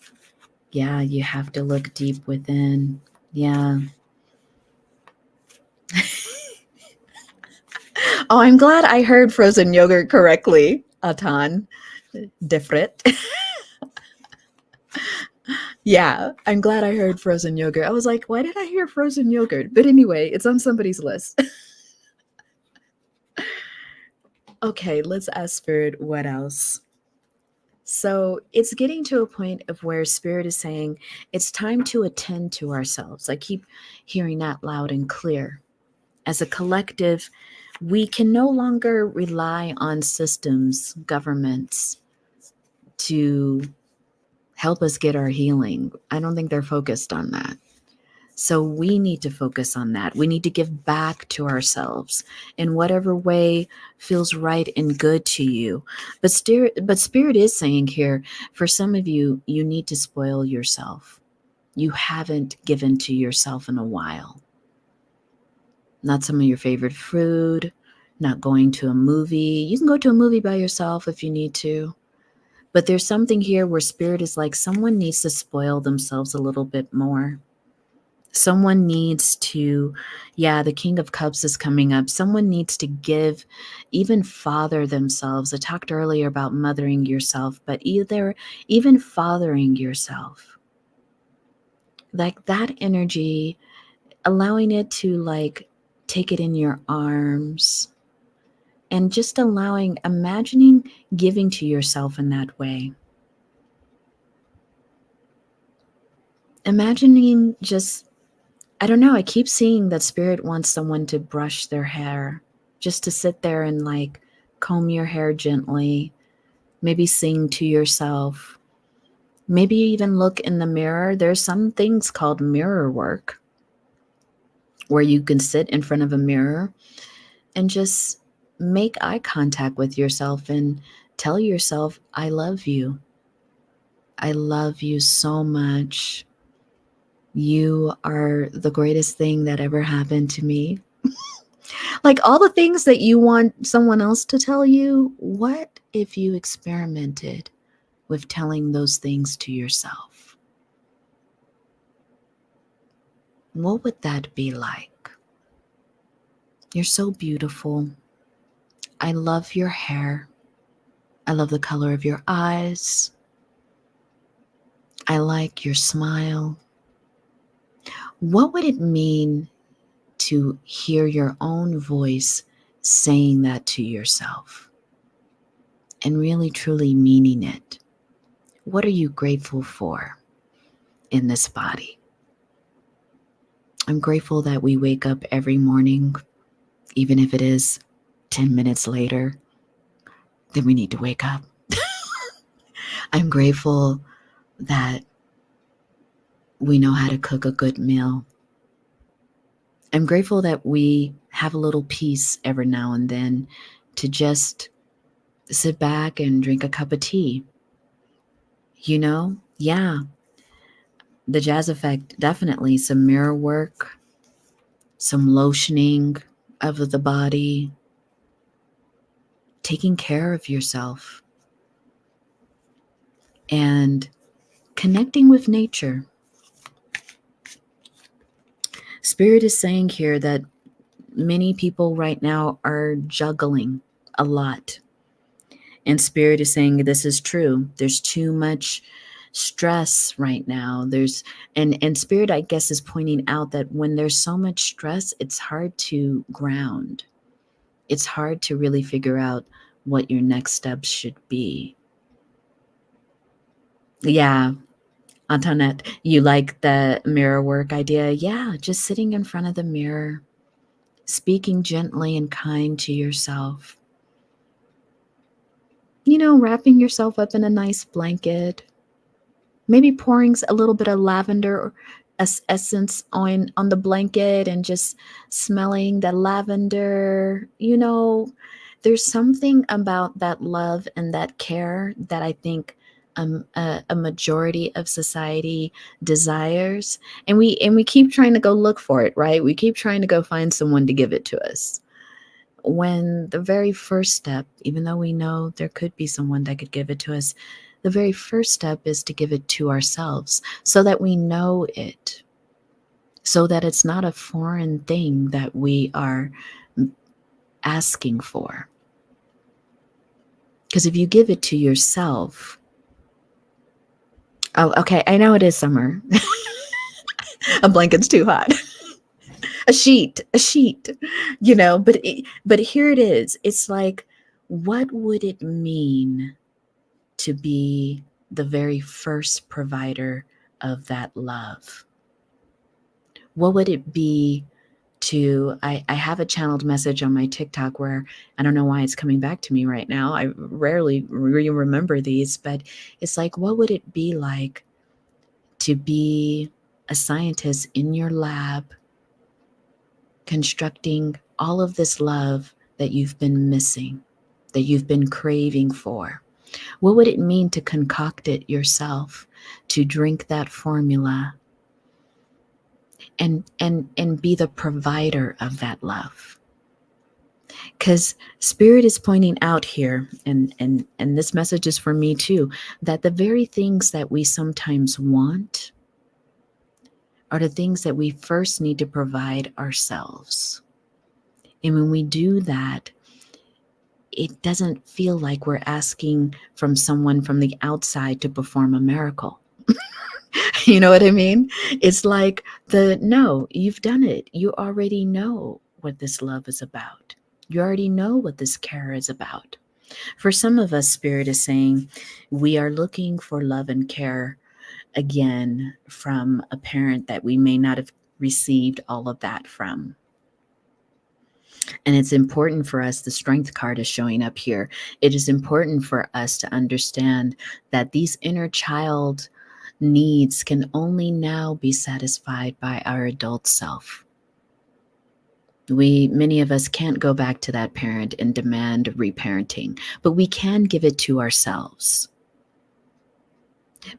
Yeah, you have to look deep within. Yeah. Oh, I'm glad I heard frozen yogurt correctly, Atan. Different. Yeah, I'm glad I heard frozen yogurt. I was like, why did I hear frozen yogurt? But anyway, it's on somebody's list. Okay, let's ask Spirit what else. So it's getting to a point of where Spirit is saying it's time to attend to ourselves. I keep hearing that loud and clear. As a collective, we can no longer rely on systems, governments to help us get our healing. I don't think they're focused on that. So we need to focus on that. We need to give back to ourselves in whatever way feels right and good to you. But Spirit is saying here, for some of you, you need to spoil yourself. You haven't given to yourself in a while. Not some of your favorite food, not going to a movie. You can go to a movie by yourself if you need to. But there's something here where Spirit is like, someone needs to spoil themselves a little bit more. Someone needs to, the King of Cups is coming up. Someone needs to give, even father themselves. I talked earlier about mothering yourself, but even fathering yourself. Like that energy, allowing it to like take it in your arms and just imagining giving to yourself in that way. Imagining just, I don't know, I keep seeing that Spirit wants someone to brush their hair, just to sit there and like comb your hair gently, maybe sing to yourself, maybe even look in the mirror. There's some things called mirror work where you can sit in front of a mirror and just make eye contact with yourself and tell yourself, I love you. I love you so much. You are the greatest thing that ever happened to me. Like all the things that you want someone else to tell you, what if you experimented with telling those things to yourself? What would that be like? You're so beautiful. I love your hair. I love the color of your eyes. I like your smile. What would it mean to hear your own voice saying that to yourself and really truly meaning it? What are you grateful for in this body? I'm grateful that we wake up every morning, even if it is 10 minutes later, then we need to wake up. I'm grateful that we know how to cook a good meal. I'm grateful that we have a little peace every now and then to just sit back and drink a cup of tea. You know, the jazz effect, definitely some mirror work, some lotioning of the body, taking care of yourself, and connecting with nature. Spirit is saying here that many people right now are juggling a lot. And Spirit is saying this is true. There's too much stress right now. And Spirit, I guess, is pointing out that when there's so much stress, it's hard to ground. It's hard to really figure out what your next steps should be. Yeah, Antoinette, you like the mirror work idea? Yeah, just sitting in front of the mirror, speaking gently and kind to yourself. You know, wrapping yourself up in a nice blanket, maybe pouring a little bit of lavender essence on the blanket and just smelling the lavender. You know, there's something about that love and that care that I think a majority of society desires, and we keep trying to go look for it, right? We keep trying to go find someone to give it to us, when the very first step, even though we know there could be someone that could give it to us, the very first step is to give it to ourselves so that we know it, so that it's not a foreign thing that we are asking for. Because if you give it to yourself, oh, okay, I know it is summer. A blanket's too hot. A sheet, you know, but here it is. It's like, what would it mean to be the very first provider of that love? What would it be to, I have a channeled message on my TikTok where I don't know why it's coming back to me right now. I rarely remember these, but it's like, what would it be like to be a scientist in your lab constructing all of this love that you've been missing, that you've been craving for? What would it mean to concoct it yourself, to drink that formula and be the provider of that love? Because Spirit is pointing out here, and this message is for me too, that the very things that we sometimes want are the things that we first need to provide ourselves. And when we do that, it doesn't feel like we're asking from someone from the outside to perform a miracle. You know what I mean? It's like no, you've done it. You already know what this love is about. You already know what this care is about. For some of us, Spirit is saying we are looking for love and care again from a parent that we may not have received all of that from. And it's important for us, the strength card is showing up here. It is important for us to understand that these inner child needs can only now be satisfied by our adult self. Many of us can't go back to that parent and demand reparenting, but we can give it to ourselves.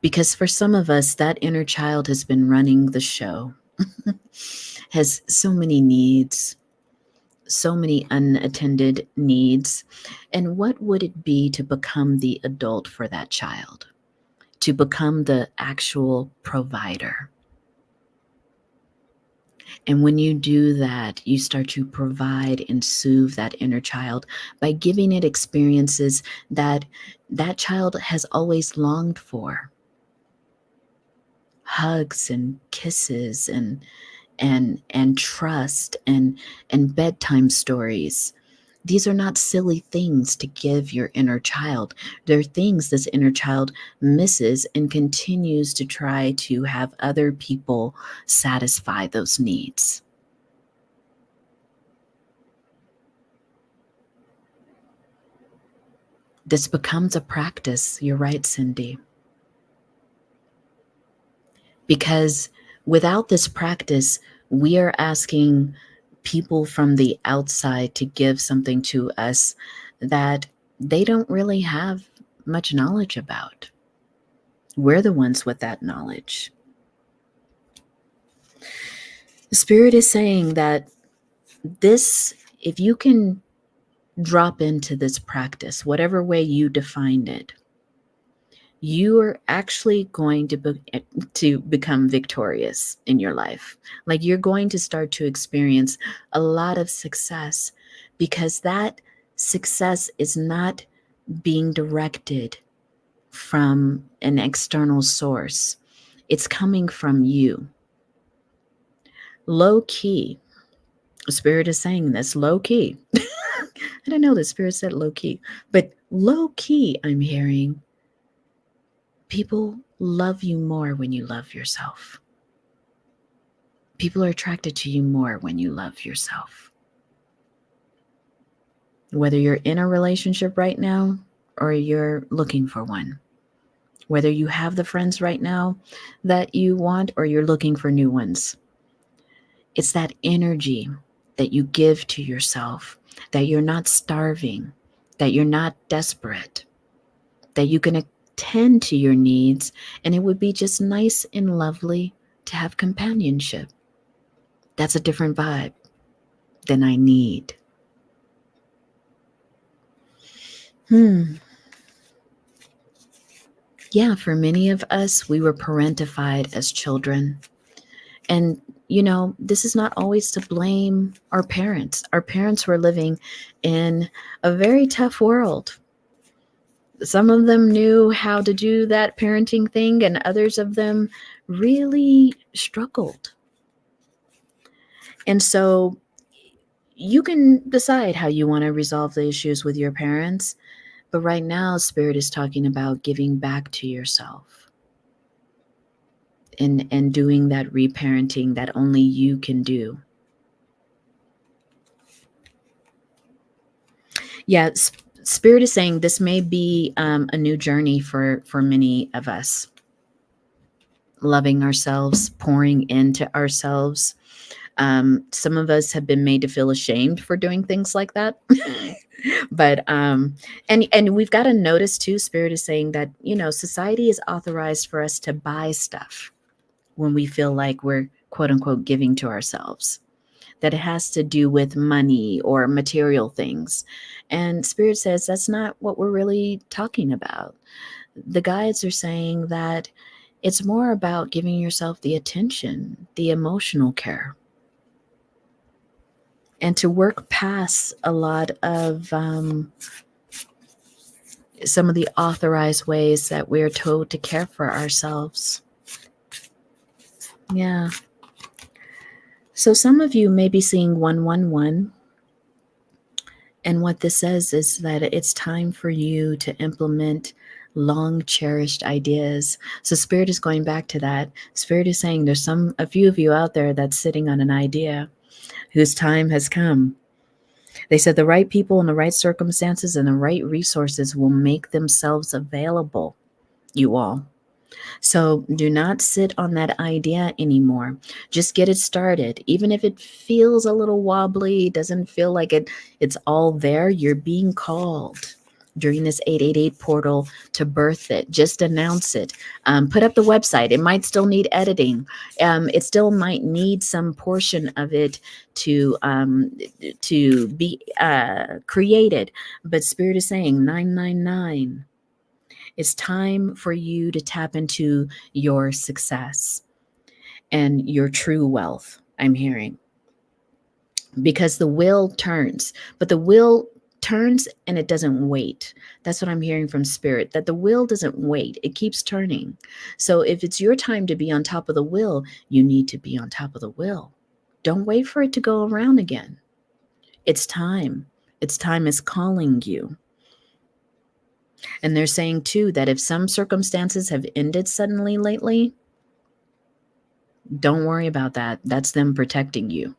Because for some of us, that inner child has been running the show, has so many needs, so many unattended needs. And what would it be to become the adult for that child? To become the actual provider? And when you do that, you start to provide and soothe that inner child by giving it experiences that that child has always longed for. Hugs and kisses and trust and bedtime stories. These are not silly things to give your inner child. They're things this inner child misses and continues to try to have other people satisfy those needs. This becomes a practice. You're right, Cindy. Because without this practice, we are asking people from the outside to give something to us that they don't really have much knowledge about. We're the ones with that knowledge. The Spirit is saying that if you can drop into this practice, whatever way you defined it, you are actually going to become victorious in your life. Like you're going to start to experience a lot of success because that success is not being directed from an external source. It's coming from you. Low key. Spirit is saying this low key. I don't know, the Spirit said low key, but low key, I'm hearing people love you more when you love yourself. People are attracted to you more when you love yourself. Whether you're in a relationship right now or you're looking for one, whether you have the friends right now that you want or you're looking for new ones, it's that energy that you give to yourself, that you're not starving, that you're not desperate, that you can attend to your needs, and it would be just nice and lovely to have companionship. That's a different vibe than I need. Yeah, for many of us, we were parentified as children. And, this is not always to blame our parents. Our parents were living in a very tough world. Some of them knew how to do that parenting thing, and others of them really struggled. And so you can decide how you want to resolve the issues with your parents. But right now, Spirit is talking about giving back to yourself and doing that reparenting that only you can do. Yeah, Spirit is saying this may be a new journey for many of us. Loving ourselves, pouring into ourselves. Some of us have been made to feel ashamed for doing things like that. But and we've got to notice too, Spirit is saying that, society is authorized for us to buy stuff when we feel like we're quote unquote giving to ourselves. that it has to do with money or material things. And Spirit says that's not what we're really talking about. The guides are saying that it's more about giving yourself the attention, the emotional care, and to work past a lot of some of the authorized ways that we're told to care for ourselves. Yeah. So some of you may be seeing 111. And what this says is that it's time for you to implement long cherished ideas. So Spirit is going back to that. Spirit is saying there's a few of you out there that's sitting on an idea whose time has come. They said the right people in the right circumstances and the right resources will make themselves available, you all. So do not sit on that idea anymore. Just get it started. Even if it feels a little wobbly, doesn't feel like it's all there, you're being called during this 888 portal to birth it. Just announce it. Put up the website. It might still need editing. It still might need some portion of it to be created. But Spirit is saying 999. It's time for you to tap into your success and your true wealth, I'm hearing. Because the wheel turns, but the wheel turns and it doesn't wait. That's what I'm hearing from Spirit, that the wheel doesn't wait. It keeps turning. So if it's your time to be on top of the wheel, you need to be on top of the wheel. Don't wait for it to go around again. It's time. Its time is calling you. And they're saying, too, that if some circumstances have ended suddenly lately, don't worry about that. That's them protecting you.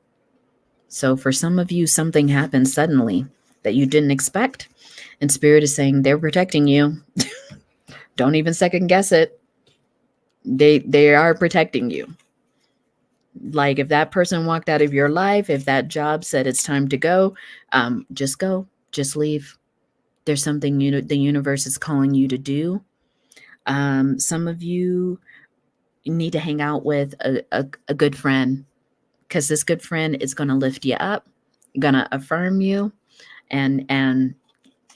So for some of you, something happened suddenly that you didn't expect. And Spirit is saying they're protecting you. Don't even second guess it. They are protecting you. Like if that person walked out of your life, if that job said it's time to go, just go. Just leave. There's something the universe is calling you to do. Some of you need to hang out with a good friend, because this good friend is going to lift you up, going to affirm you, and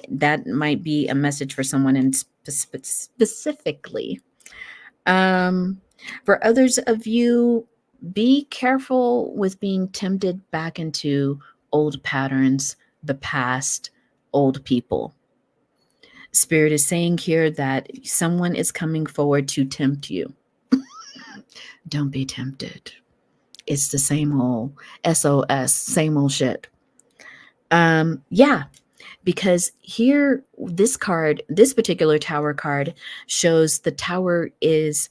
that might be a message for someone in specifically. For others of you, be careful with being tempted back into old patterns, the past, old people. Spirit is saying here that someone is coming forward to tempt you. Don't be tempted. It's the same old SOS, same old shit. Yeah, because here, this particular tower card shows the tower is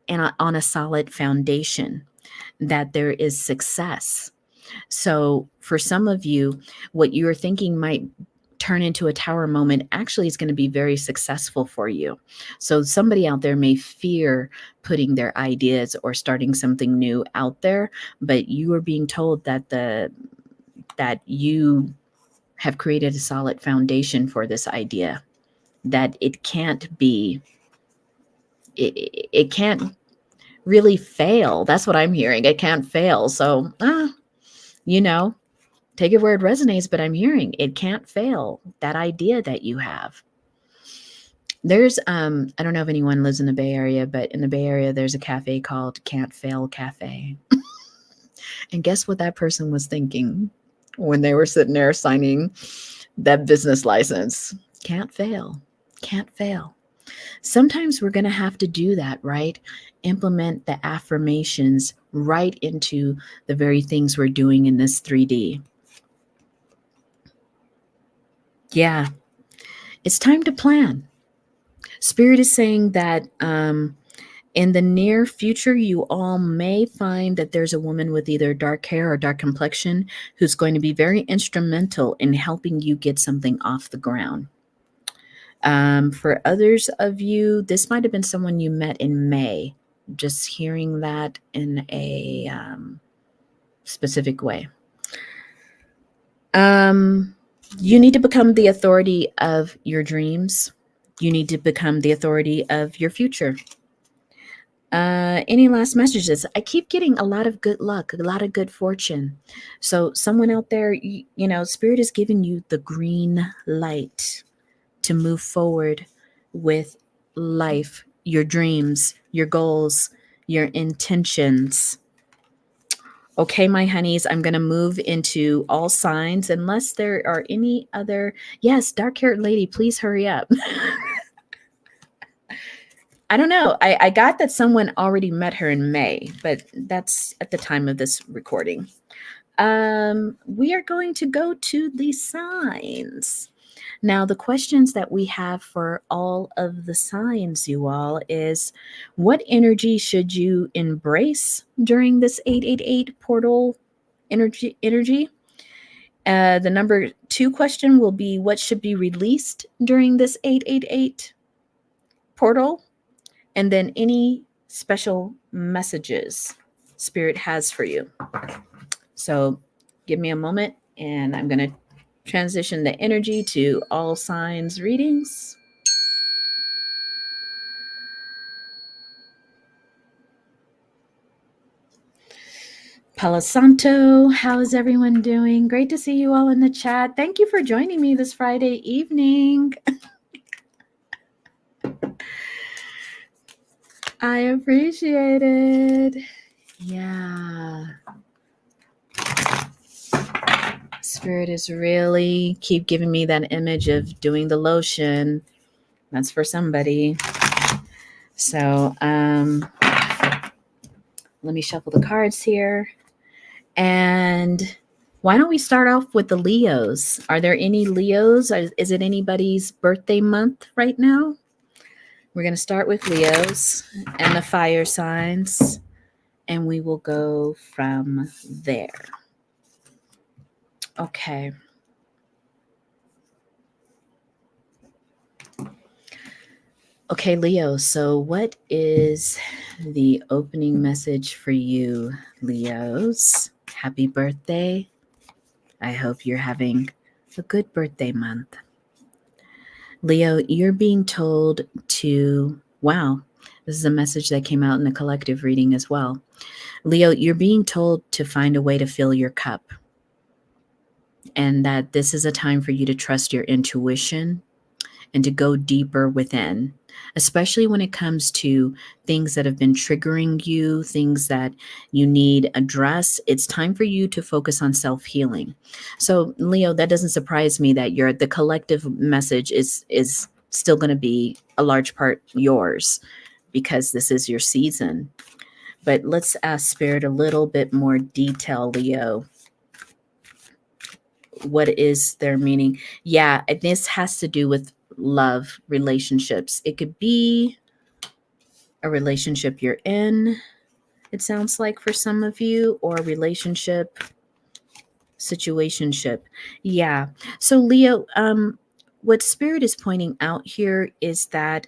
on a solid foundation, that there is success. So for some of you, what you're thinking might turn into a tower moment actually is going to be very successful for you. So somebody out there may fear putting their ideas or starting something new out there, but you are being told that you have created a solid foundation for this idea, that it can't really fail. That's what I'm hearing. It can't fail. So, take it where it resonates, but I'm hearing it can't fail, that idea that you have. There's, I don't know if anyone lives in the Bay Area, but in the Bay Area, there's a cafe called Can't Fail Cafe. And guess what that person was thinking when they were sitting there signing that business license? Can't fail. Can't fail. Sometimes we're going to have to do that, right? Implement the affirmations right into the very things we're doing in this 3D. Yeah, it's time to plan. Spirit is saying that in the near future, you all may find that there's a woman with either dark hair or dark complexion who's going to be very instrumental in helping you get something off the ground. For others of you, this might have been someone you met in May. Just hearing that in a specific way. You need to become the authority of your dreams. You need to become the authority of your future. Any last messages? I keep getting a lot of good luck, a lot of good fortune. So someone out there, Spirit is giving you the green light to move forward with life, your dreams, your goals, your intentions. Okay, my honeys, I'm going to move into all signs unless there are any other. Yes, dark haired lady, please hurry up. I don't know. I got that someone already met her in May, but that's at the time of this recording. We are going to go to the signs. Now, the questions that we have for all of the signs, you all, is what energy should you embrace during this 888 portal energy? The number 2 question will be what should be released during this 888 portal? And then any special messages Spirit has for you. So give me a moment and I'm going to transition the energy to all signs readings. Palo Santo, how is everyone doing? Great to see you all in the chat. Thank you for joining me this Friday evening. I appreciate it. Yeah. Spirit is really keep giving me that image of doing the lotion. That's for somebody. So let me shuffle the cards here. And why don't we start off with the Leos? Are there any Leos? Is it anybody's birthday month right now? We're going to start with Leos and the fire signs, and we will go from there. Okay. Okay, Leo, so what is the opening message for you, Leos? Happy birthday. I hope you're having a good birthday month. Leo, you're being told to, wow, this is a message that came out in the collective reading as well. Leo, you're being told to find a way to fill your cup, and that this is a time for you to trust your intuition and to go deeper within, especially when it comes to things that have been triggering you, things that you need addressed. It's time for you to focus on self-healing. So, Leo, that doesn't surprise me that the collective message is still going to be a large part yours because this is your season. But let's ask Spirit a little bit more detail, Leo. What is their meaning? Yeah, this has to do with love relationships. It could be a relationship you're in, it sounds like for some of you, or a relationship, situationship. Yeah. So Leo, what Spirit is pointing out here is that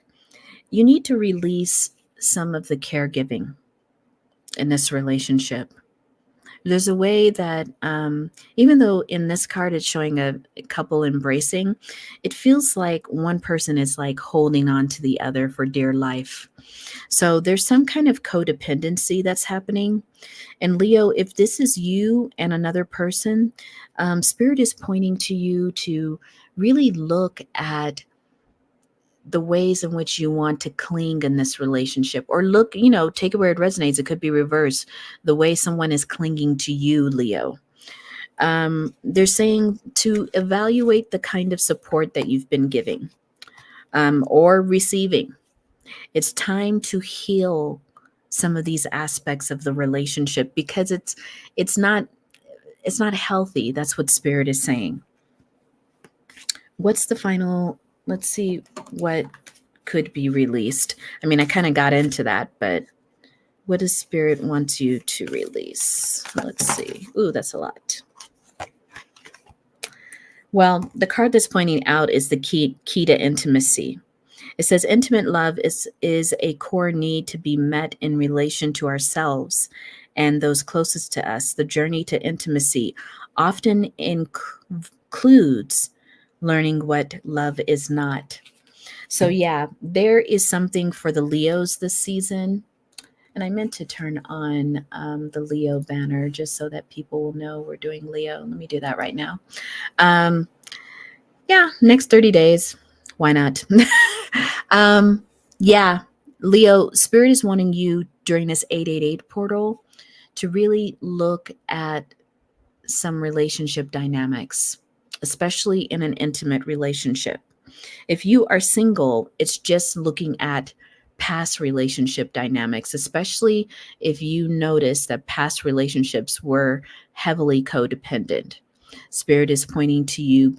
you need to release some of the caregiving in this relationship. There's a way that even though in this card it's showing a couple embracing, it feels like one person is like holding on to the other for dear life. So there's some kind of codependency that's happening. And Leo, if this is you and another person, Spirit is pointing to you to really look at the ways in which you want to cling in this relationship, or look, take it where it resonates. It could be reversed, the way someone is clinging to you, Leo. They're saying to evaluate the kind of support that you've been giving or receiving. It's time to heal some of these aspects of the relationship because it's not healthy. That's what Spirit is saying. What's the final? Let's see what could be released. I mean, I kind of got into that, but what does Spirit want you to release? Let's see. Ooh, that's a lot. Well, the card that's pointing out is the key to intimacy. It says intimate love is a core need to be met in relation to ourselves and those closest to us. The journey to intimacy often includes learning what love is not. So yeah, there is something for the Leos this season And I meant to turn on the Leo banner just so that people will know we're doing Leo. Let me do that right now. Yeah, next 30 days. Why not? Yeah, Leo, Spirit is wanting you during this 888 portal to really look at some relationship dynamics, especially in an intimate relationship. If you are single, it's just looking at past relationship dynamics, especially if you notice that past relationships were heavily codependent. Spirit is pointing to you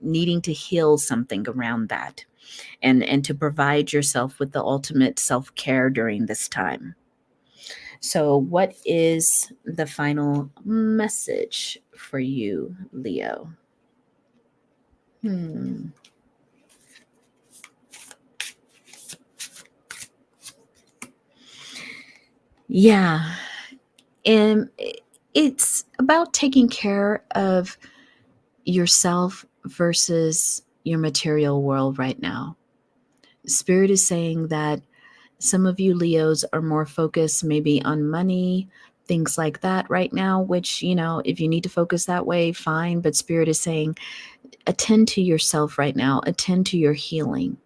needing to heal something around that and to provide yourself with the ultimate self-care during this time. So, what is the final message for you, Leo? Yeah. And it's about taking care of yourself versus your material world right now. Spirit is saying that some of you Leos are more focused maybe on money, things like that right now, which, if you need to focus that way, fine. But Spirit is saying, attend to yourself right now, attend to your healing.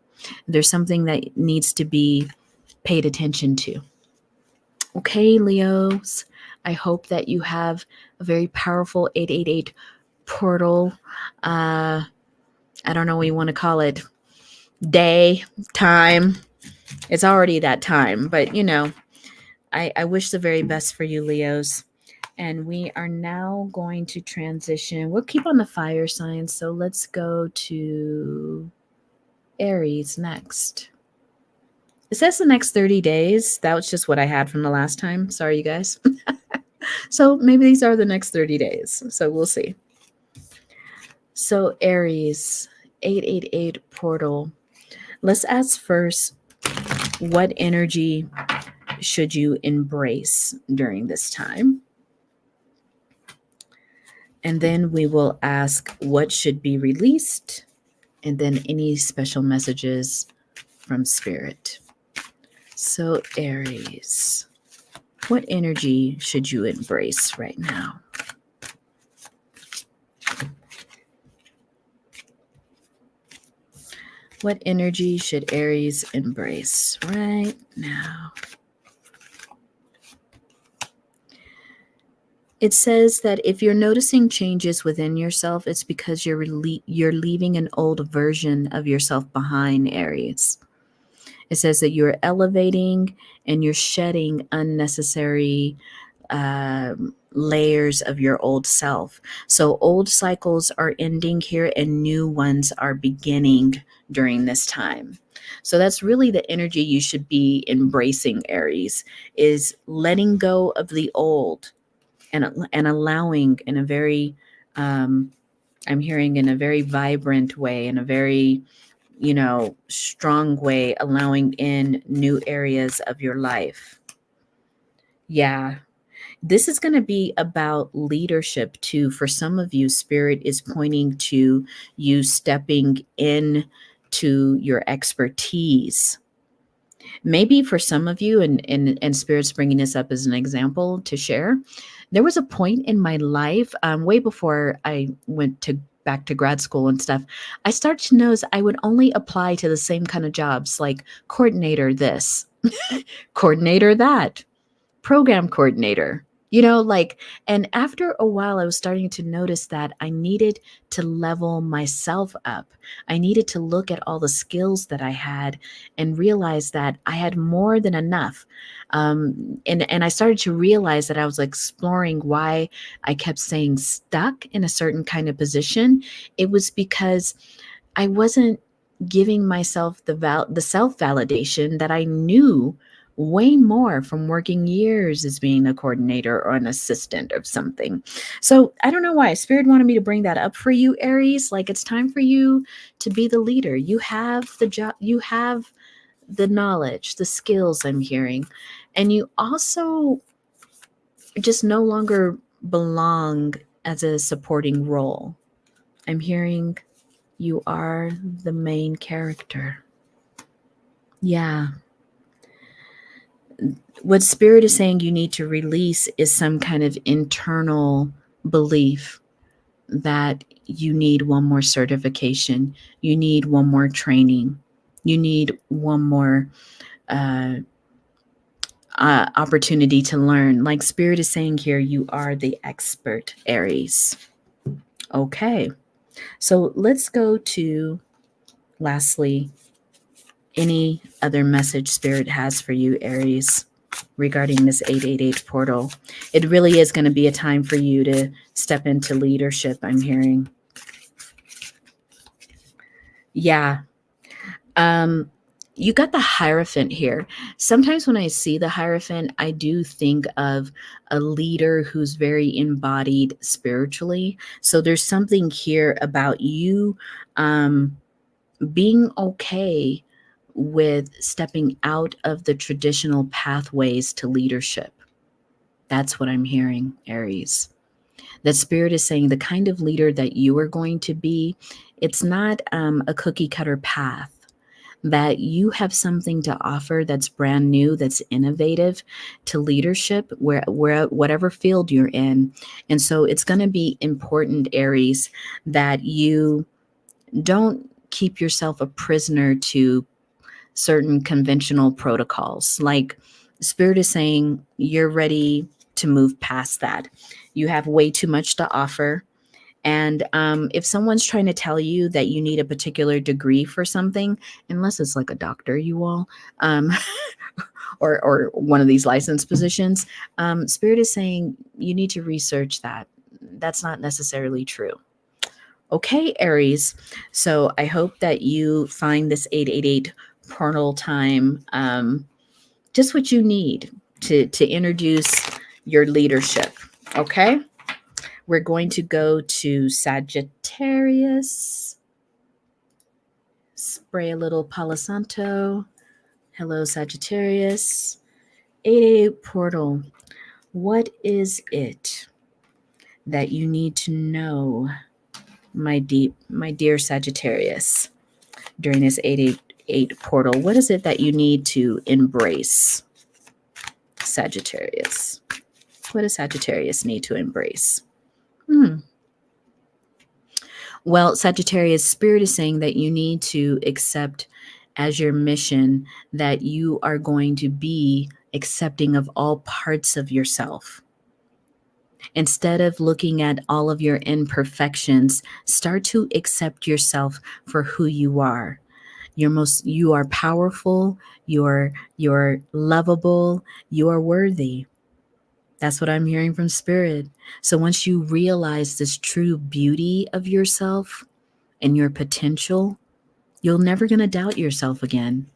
There's something that needs to be paid attention to. Okay, Leos, I hope that you have a very powerful 888 portal. I don't know what you want to call it. Day, time. It's already that time, but I wish the very best for you, Leos. And we are now going to transition. We'll keep on the fire signs. So let's go to Aries next. It says the next 30 days. That was just what I had from the last time. Sorry, you guys. So maybe these are the next 30 days. So we'll see. So Aries, 888 portal. Let's ask first, what energy should you embrace during this time? And then we will ask what should be released, and then any special messages from Spirit. So Aries, what energy should you embrace right now? What energy should Aries embrace right now? It says that if you're noticing changes within yourself, it's because you're leaving an old version of yourself behind, Aries. It says that you're elevating and you're shedding unnecessary layers of your old self. So old cycles are ending here and new ones are beginning during this time. So that's really the energy you should be embracing, Aries, is letting go of the old and allowing in a very, I'm hearing in a very vibrant way, in a very, strong way, allowing in new areas of your life. Yeah. This is going to be about leadership too. For some of you, Spirit is pointing to you stepping in to your expertise. Maybe for some of you, and Spirit's bringing this up as an example to share, there was a point in my life, way before I went back to grad school and stuff, I started to notice I would only apply to the same kind of jobs, like coordinator this, coordinator that, program coordinator, and after a while, I was starting to notice that I needed to level myself up. I needed to look at all the skills that I had and realize that I had more than enough. And I started to realize that I was exploring why I kept staying stuck in a certain kind of position. It was because I wasn't giving myself the self-validation that I knew way more from working years as being a coordinator or an assistant of something. So I don't know why Spirit wanted me to bring that up for you, Aries. Like, it's time for you to be the leader. You have the job, you have the knowledge, the skills, I'm hearing, and you also just no longer belong as a supporting role. I'm hearing you are the main character. Yeah. What Spirit is saying you need to release is some kind of internal belief that you need one more certification, you need one more training, you need one more uh, opportunity to learn. Like Spirit is saying here, you are the expert, Aries. Okay, so let's go to, lastly, any other message Spirit has for you, Aries, regarding this 888 portal. It really is going to be a time for you to step into leadership, I'm hearing. Yeah. You got the Hierophant here. Sometimes when I see the Hierophant, I do think of a leader who's very embodied spiritually. So there's something here about you being okay with stepping out of the traditional pathways to leadership. That's what I'm hearing, Aries. That Spirit is saying the kind of leader that you are going to be, it's not a cookie cutter path. That you have something to offer that's brand new, that's innovative to leadership, where whatever field you're in. And so it's going to be important, Aries, that you don't keep yourself a prisoner to certain conventional protocols. Like Spirit is saying, you're ready to move past that. You have way too much to offer. And if someone's trying to tell you that you need a particular degree for something, unless it's like a doctor, you all, or one of these licensed positions, Spirit is saying you need to research that. That's not necessarily true. Okay, Aries. So I hope that you find this 888 portal time just what you need to introduce your leadership. Okay. We're going to go to Sagittarius. Spray a little Palo Santo. Hello, Sagittarius. 888 portal. What is it that you need to know, my dear Sagittarius, during this 888 portal? What is it that you need to embrace, Sagittarius? What does Sagittarius need to embrace? Well, Sagittarius, Spirit is saying that you need to accept as your mission that you are going to be accepting of all parts of yourself. Instead of looking at all of your imperfections, start to accept yourself for who you are. You are powerful, you're lovable, you are worthy. That's what I'm hearing from Spirit. So once you realize this true beauty of yourself and your potential, you're never going to doubt yourself again.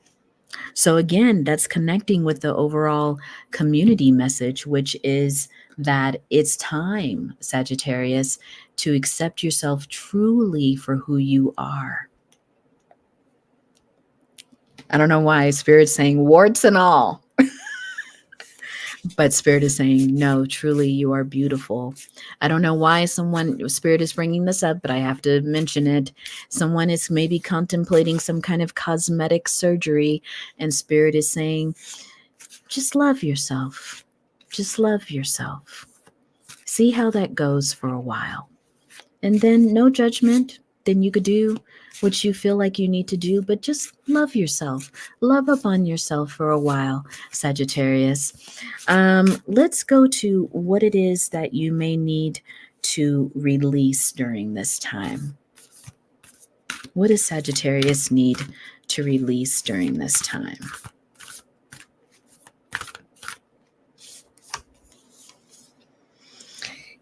So again, that's connecting with the overall community message, which is that it's time, Sagittarius, to accept yourself truly for who you are. I don't know why Spirit's saying warts and all. But Spirit is saying, no, truly, you are beautiful. I don't know why Spirit is bringing this up, but I have to mention it. Someone is maybe contemplating some kind of cosmetic surgery, and Spirit is saying, just love yourself. Just love yourself. See how that goes for a while. And then no judgment. Then you could do what you feel like you need to do, but just love yourself. Love upon yourself for a while, Sagittarius. Let's go to what it is that you may need to release during this time. What does Sagittarius need to release during this time?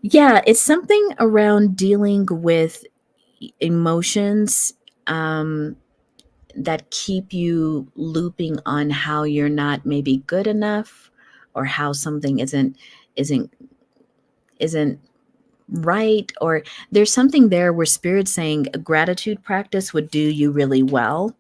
Yeah, it's something around dealing with emotions that keep you looping on how you're not maybe good enough, or how something isn't right, or there's something there where Spirit's saying a gratitude practice would do you really well.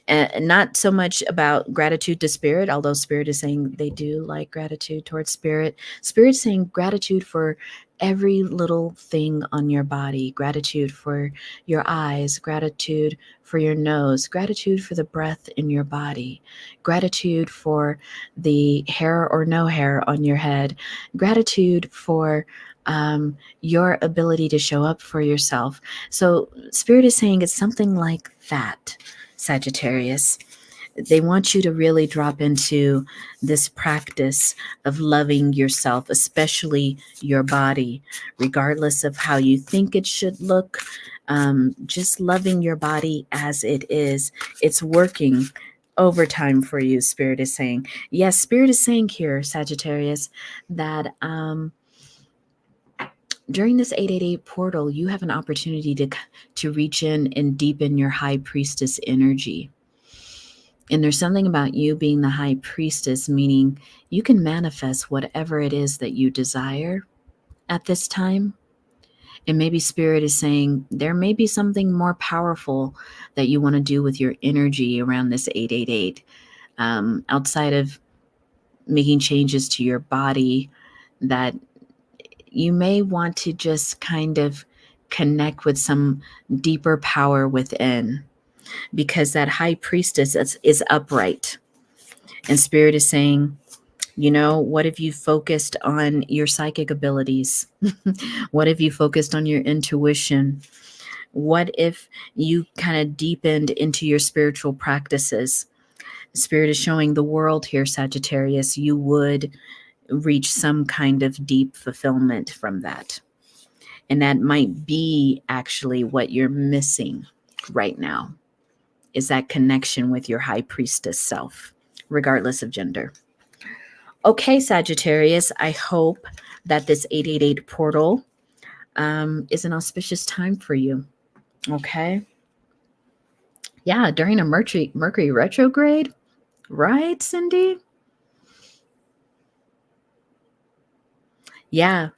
And not so much about gratitude to spirit, although spirit is saying they do like gratitude towards spirit. Spirit's saying gratitude for every little thing on your body, gratitude for your eyes, gratitude for your nose, gratitude for the breath in your body, gratitude for the hair or no hair on your head, gratitude for your ability to show up for yourself. So spirit is saying it's something like that, Sagittarius. They want you to really drop into this practice of loving yourself, especially your body, regardless of how you think it should look. Just loving your body as it is. It's working overtime for you, Spirit is saying. Yes, Spirit is saying here, Sagittarius, that during this 888 portal, you have an opportunity to reach in and deepen your high priestess energy. And there's something about you being the high priestess, meaning you can manifest whatever it is that you desire at this time. And maybe Spirit is saying there may be something more powerful that you want to do with your energy around this 888, outside of making changes to your body, that you may want to just kind of connect with some deeper power within, because that high priestess is upright. And Spirit is saying, what if you focused on your psychic abilities? What if you focused on your intuition? What if you kind of deepened into your spiritual practices? Spirit is showing the world here, Sagittarius, you would reach some kind of deep fulfillment from that. And that might be actually what you're missing right now, is that connection with your high priestess self, regardless of gender. Okay, Sagittarius, I hope that this 888 portal is an auspicious time for you. Okay. Yeah, during a Mercury retrograde, right, Cindy? Yeah,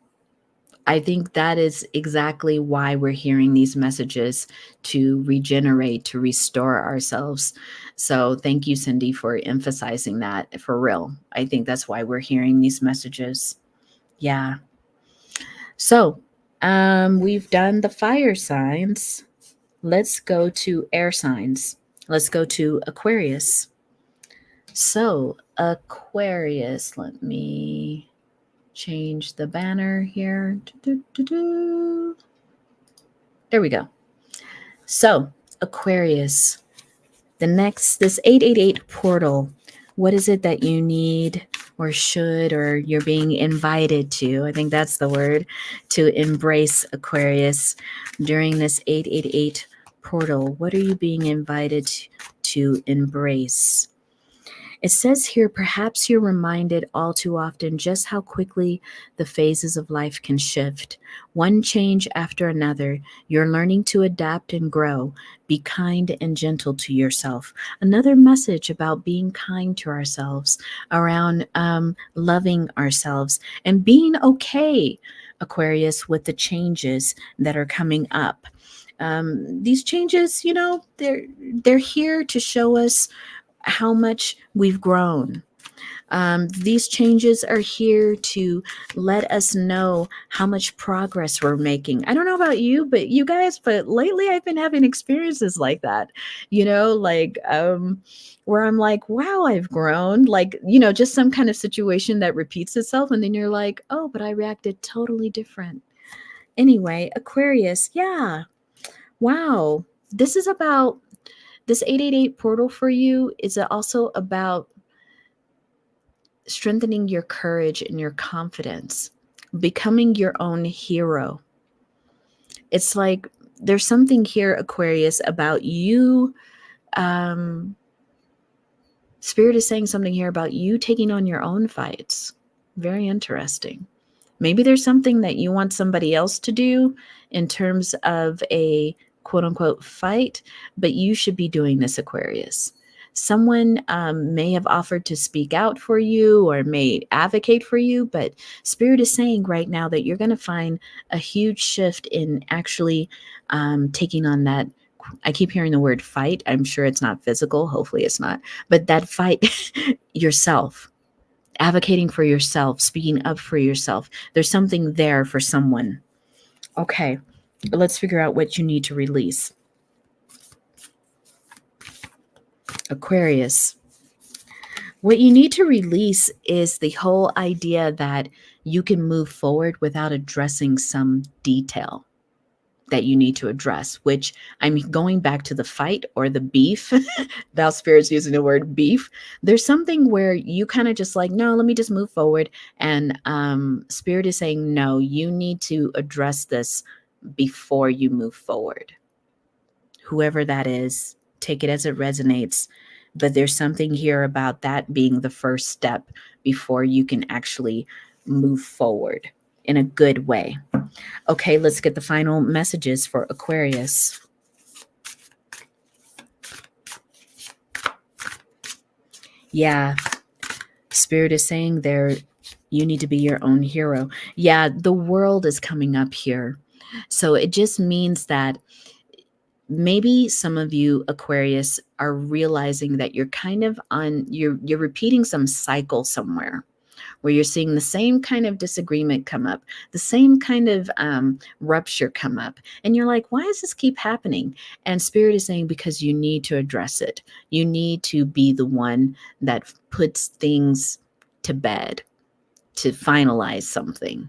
I think that is exactly why we're hearing these messages, to regenerate, to restore ourselves. So thank you, Cindy, for emphasizing that. For real. I think that's why we're hearing these messages. Yeah. So we've done the fire signs. Let's go to air signs. Let's go to Aquarius. So Aquarius, let me change the banner here. There we go. So Aquarius, this 888 portal, what is it that you need or should, or you're being invited to? I think that's the word, to embrace, Aquarius, during this 888 portal. What are you being invited to embrace? It says here, perhaps you're reminded all too often just how quickly the phases of life can shift. One change after another, you're learning to adapt and grow. Be kind and gentle to yourself. Another message about being kind to ourselves, around loving ourselves and being okay, Aquarius, with the changes that are coming up. These changes, they're here to show us how much we've grown. These changes are here to let us know how much progress we're making. I don't know about you, but you guys, but lately I've been having experiences like that, where I'm like, wow, I've grown, just some kind of situation that repeats itself. And then you're like, oh, but I reacted totally different. Anyway, Aquarius, yeah, wow. This 888 portal for you is also about strengthening your courage and your confidence, becoming your own hero. It's like there's something here, Aquarius, about you. Spirit is saying something here about you taking on your own fights. Very interesting. Maybe there's something that you want somebody else to do in terms of a quote unquote fight, but you should be doing this, Aquarius. Someone may have offered to speak out for you or may advocate for you, but Spirit is saying right now that you're going to find a huge shift in actually taking on that I keep hearing the word fight. I'm sure it's not physical. Hopefully it's not. But that fight yourself, advocating for yourself, speaking up for yourself. There's something there for someone. Okay, let's figure out what you need to release. Aquarius. What you need to release is the whole idea that you can move forward without addressing some detail that you need to address, which I'm going back to the fight or the beef. Thou Spirit's using the word beef. There's something where you kind of just like, no, let me just move forward. And Spirit is saying, no, you need to address this before you move forward. Whoever that is, take it as it resonates. But there's something here about that being the first step before you can actually move forward in a good way. Okay, let's get the final messages for Aquarius. Yeah, Spirit is saying there, you need to be your own hero. Yeah, the world is coming up here. So it just means that maybe some of you Aquarius are realizing that you're kind of you're repeating some cycle somewhere where you're seeing the same kind of disagreement come up, the same kind of rupture come up. And you're like, why does this keep happening? And Spirit is saying, because you need to address it. You need to be the one that puts things to bed, to finalize something,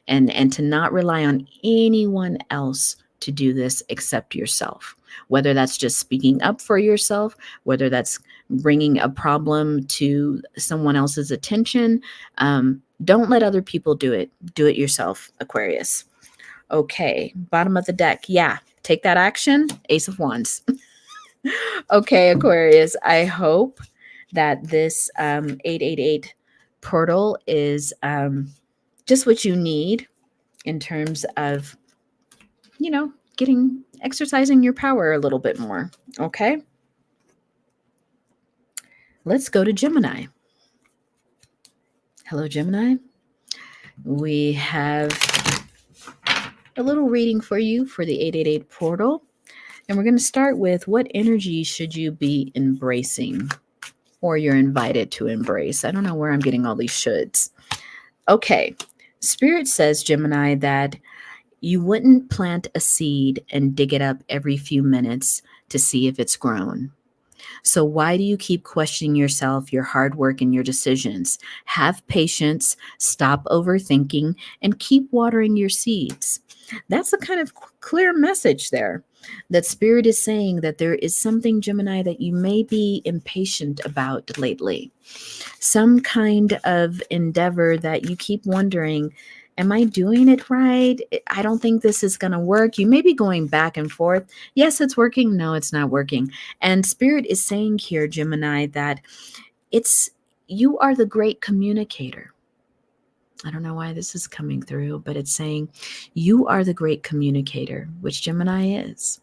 and to not rely on anyone else to do this except yourself. Whether that's just speaking up for yourself, whether that's bringing a problem to someone else's attention. Don't let other people do it. Do it yourself, Aquarius. Okay, bottom of the deck. Yeah, take that action. Ace of Wands. Okay, Aquarius, I hope that this 888 portal is just what you need in terms of, exercising your power a little bit more. Okay. Let's go to Gemini. Hello, Gemini. We have a little reading for you for the 888 portal. And we're going to start with, what energy should you be embracing, or you're invited to embrace? I don't know where I'm getting all these shoulds. Okay. Spirit says, Gemini, that you wouldn't plant a seed and dig it up every few minutes to see if it's grown. So why do you keep questioning yourself, your hard work, and your decisions? Have patience, stop overthinking, and keep watering your seeds. That's a kind of clear message there, that Spirit is saying that there is something, Gemini, that you may be impatient about lately. Some kind of endeavor that you keep wondering, am I doing it right? I don't think this is going to work. You may be going back and forth. Yes, it's working. No, it's not working. And Spirit is saying here, Gemini, that you are the great communicator. I don't know why this is coming through, but it's saying you are the great communicator, which Gemini is.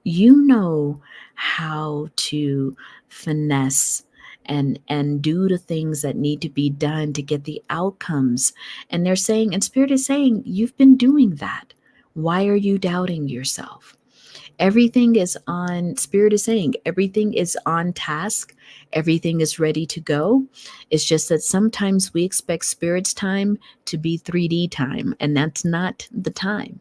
You know how to finesse and do the things that need to be done to get the outcomes. And they're saying, and Spirit is saying, you've been doing that. Why are you doubting yourself? Everything is on, Spirit is saying, everything is on task. Everything is ready to go. It's just that sometimes we expect Spirit's time to be 3D time, and that's not the time.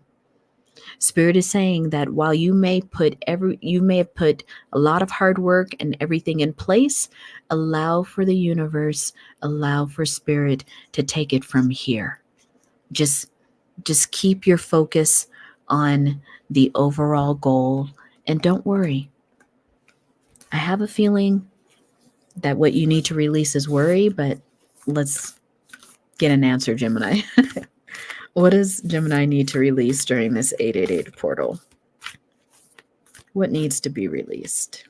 Spirit is saying that while you may have put a lot of hard work and everything in place, allow for the universe, allow for Spirit to take it from here. Just keep your focus on the overall goal, and don't worry. I have a feeling that what you need to release is worry, but let's get an answer, Gemini. What does Gemini need to release during this 888 portal? What needs to be released?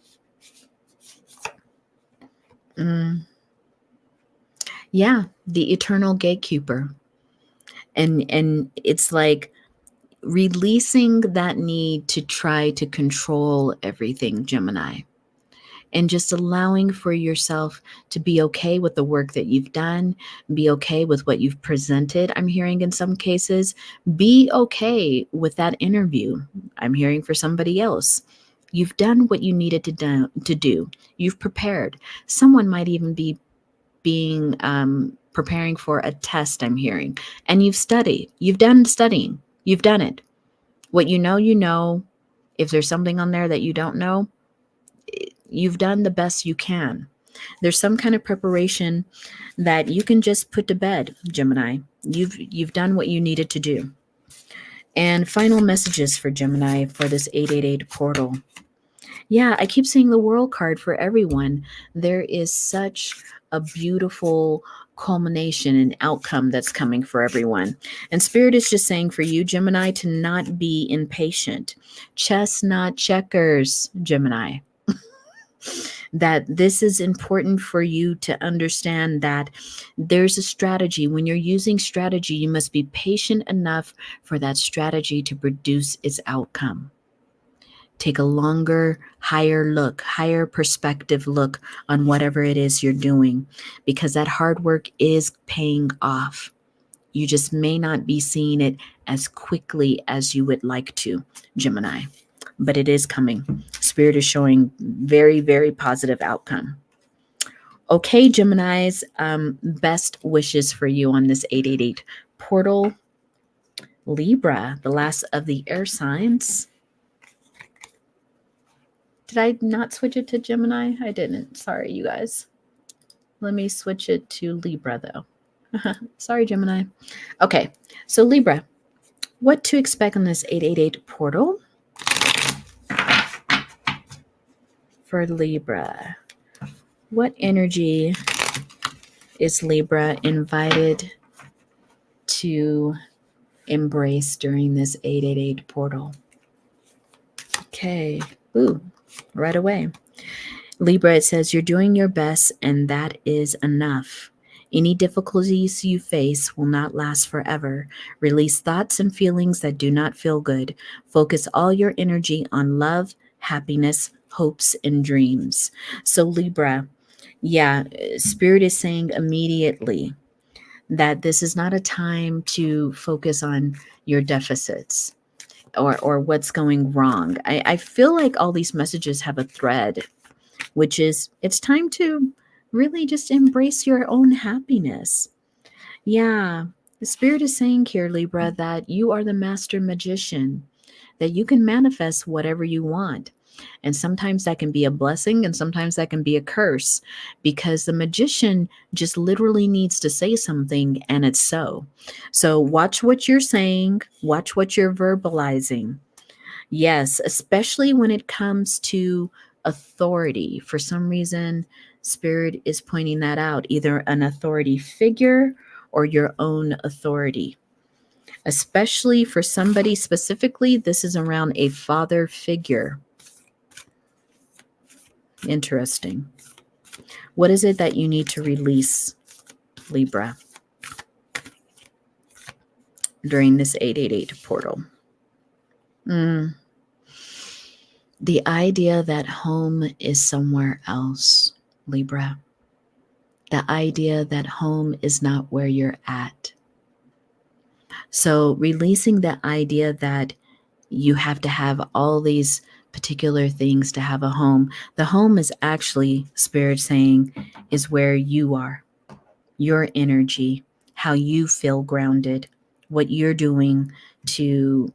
Yeah, the eternal gatekeeper. And it's like releasing that need to try to control everything, Gemini. And just allowing for yourself to be okay with the work that you've done, be okay with what you've presented. I'm hearing in some cases, be okay with that interview. I'm hearing for somebody else. You've done what you needed to do. You've prepared. Someone might even be being preparing for a test, I'm hearing. And you've studied. You've done studying. You've done it. What you know, you know. If there's something on there that you don't know, you've done the best you can. There's some kind of preparation that you can just put to bed, Gemini. You've done what you needed to do. And final messages for Gemini for this 888 portal. Yeah, I keep seeing the world card for everyone. There is such a beautiful culmination and outcome that's coming for everyone. And Spirit is just saying for you, Gemini, to not be impatient. Chestnut checkers, Gemini. That this is important for you to understand that there's a strategy. When you're using strategy, you must be patient enough for that strategy to produce its outcome. Take a longer, higher perspective look on whatever it is you're doing, because that hard work is paying off. You just may not be seeing it as quickly as you would like to, Gemini, but it is coming. Spirit is showing very, very positive outcome. Okay, Geminis, best wishes for you on this 888 portal. Libra, the last of the air signs. Did I not switch it to Gemini? I didn't. Sorry, you guys. Let me switch it to Libra, though. Sorry, Gemini. Okay, so Libra, what to expect on this 888 portal? For Libra, what energy is Libra invited to embrace during this 888 portal? Okay. Ooh, right away. Libra, it says you're doing your best and that is enough. Any difficulties you face will not last forever. Release thoughts and feelings that do not feel good. Focus all your energy on love, happiness, hopes, and dreams. So Libra, yeah, Spirit is saying immediately that this is not a time to focus on your deficits or what's going wrong. I feel like all these messages have a thread, which is it's time to really just embrace your own happiness. Yeah, the Spirit is saying here, Libra, that you are the master magician, that you can manifest whatever you want. And sometimes that can be a blessing and sometimes that can be a curse, because the magician just literally needs to say something and it's so. So watch what you're saying, watch what you're verbalizing. Yes, especially when it comes to authority. For some reason, Spirit is pointing that out, either an authority figure or your own authority. Especially for somebody specifically, this is around a father figure. Interesting. What is it that you need to release, Libra, during this 888 portal? The idea that home is somewhere else, Libra. The idea that home is not where you're at. So releasing the idea that you have to have all these particular things to have a home. The home is actually, Spirit saying, is where you are, your energy, how you feel grounded, what you're doing to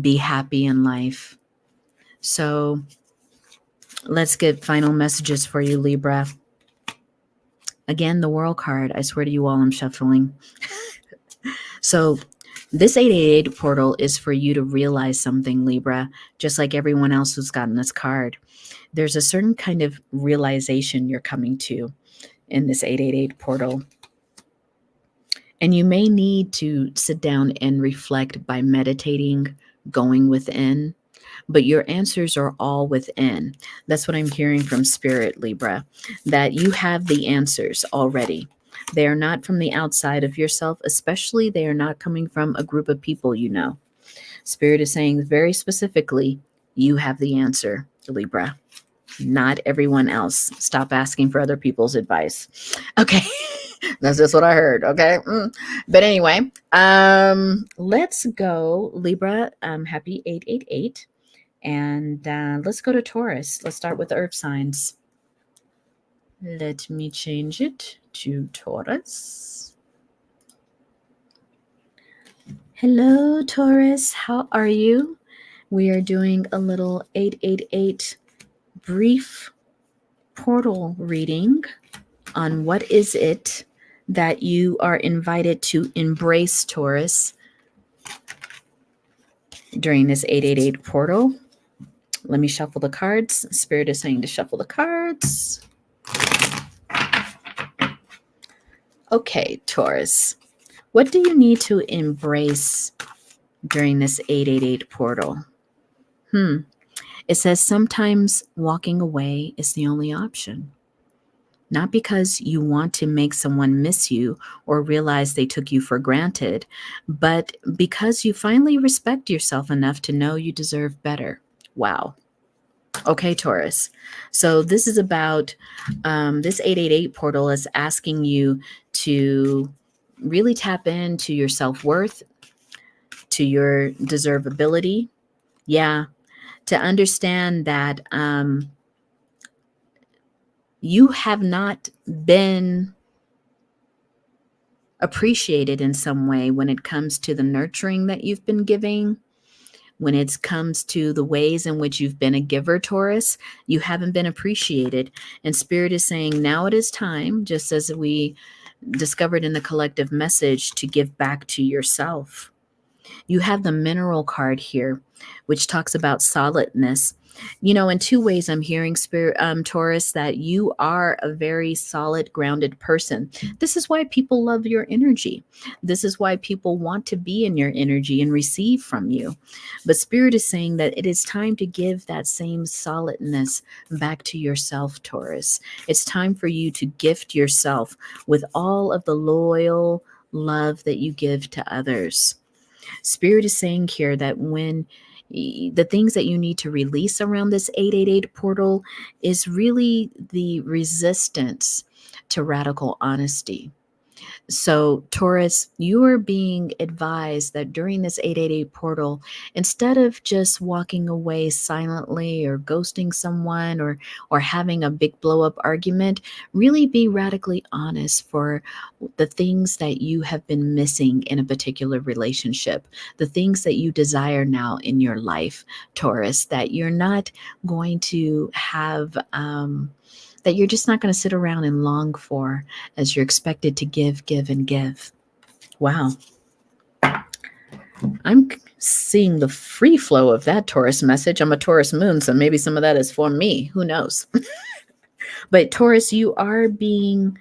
be happy in life. So let's get final messages for you, Libra. Again, the World card. I swear to you all, I'm shuffling. So this 888 portal is for you to realize something, Libra, just like everyone else who's gotten this card. There's a certain kind of realization you're coming to in this 888 portal. And you may need to sit down and reflect by meditating, going within, but your answers are all within. That's what I'm hearing from Spirit, Libra, that you have the answers already. They are not from the outside of yourself, especially they are not coming from a group of people you know. Spirit is saying very specifically, you have the answer, Libra, not everyone else. Stop asking for other people's advice. Okay. That's just what I heard. Okay. But anyway, let's go, Libra. Happy 888. And let's go to Taurus. Let's start with earth signs. Let me change it to Taurus. Hello, Taurus. How are you? We are doing a little 888 brief portal reading on what is it that you are invited to embrace, Taurus, during this 888 portal. Let me shuffle the cards. Spirit is saying to shuffle the cards. Okay, Taurus, what do you need to embrace during this 888 portal? It says sometimes walking away is the only option. Not because you want to make someone miss you or realize they took you for granted, but because you finally respect yourself enough to know you deserve better. Wow. Okay, Taurus. So this is about this 888 portal is asking you to really tap into your self-worth, to your deservability. Yeah, to understand that you have not been appreciated in some way when it comes to the nurturing that you've been giving, when it comes to the ways in which you've been a giver, Taurus. You haven't been appreciated. And Spirit is saying now it is time, just as we discovered in the collective message, to give back to yourself. You have the mineral card here, which talks about solidness. You know, in two ways, I'm hearing, Spirit, Taurus, that you are a very solid, grounded person. This is why people love your energy. This is why people want to be in your energy and receive from you. But Spirit is saying that it is time to give that same solidness back to yourself, Taurus. It's time for you to gift yourself with all of the loyal love that you give to others. Spirit is saying here that when the things that you need to release around this 888 portal is really the resistance to radical honesty. So, Taurus, you are being advised that during this 888 portal, instead of just walking away silently or ghosting someone or having a big blow up argument, really be radically honest for the things that you have been missing in a particular relationship, the things that you desire now in your life, Taurus, that you're not going to have. That you're just not going to sit around and long for, as you're expected to give, and give. Wow. I'm seeing the free flow of that Taurus message. I'm a Taurus moon, so maybe some of that is for me. Who knows? But Taurus, you are being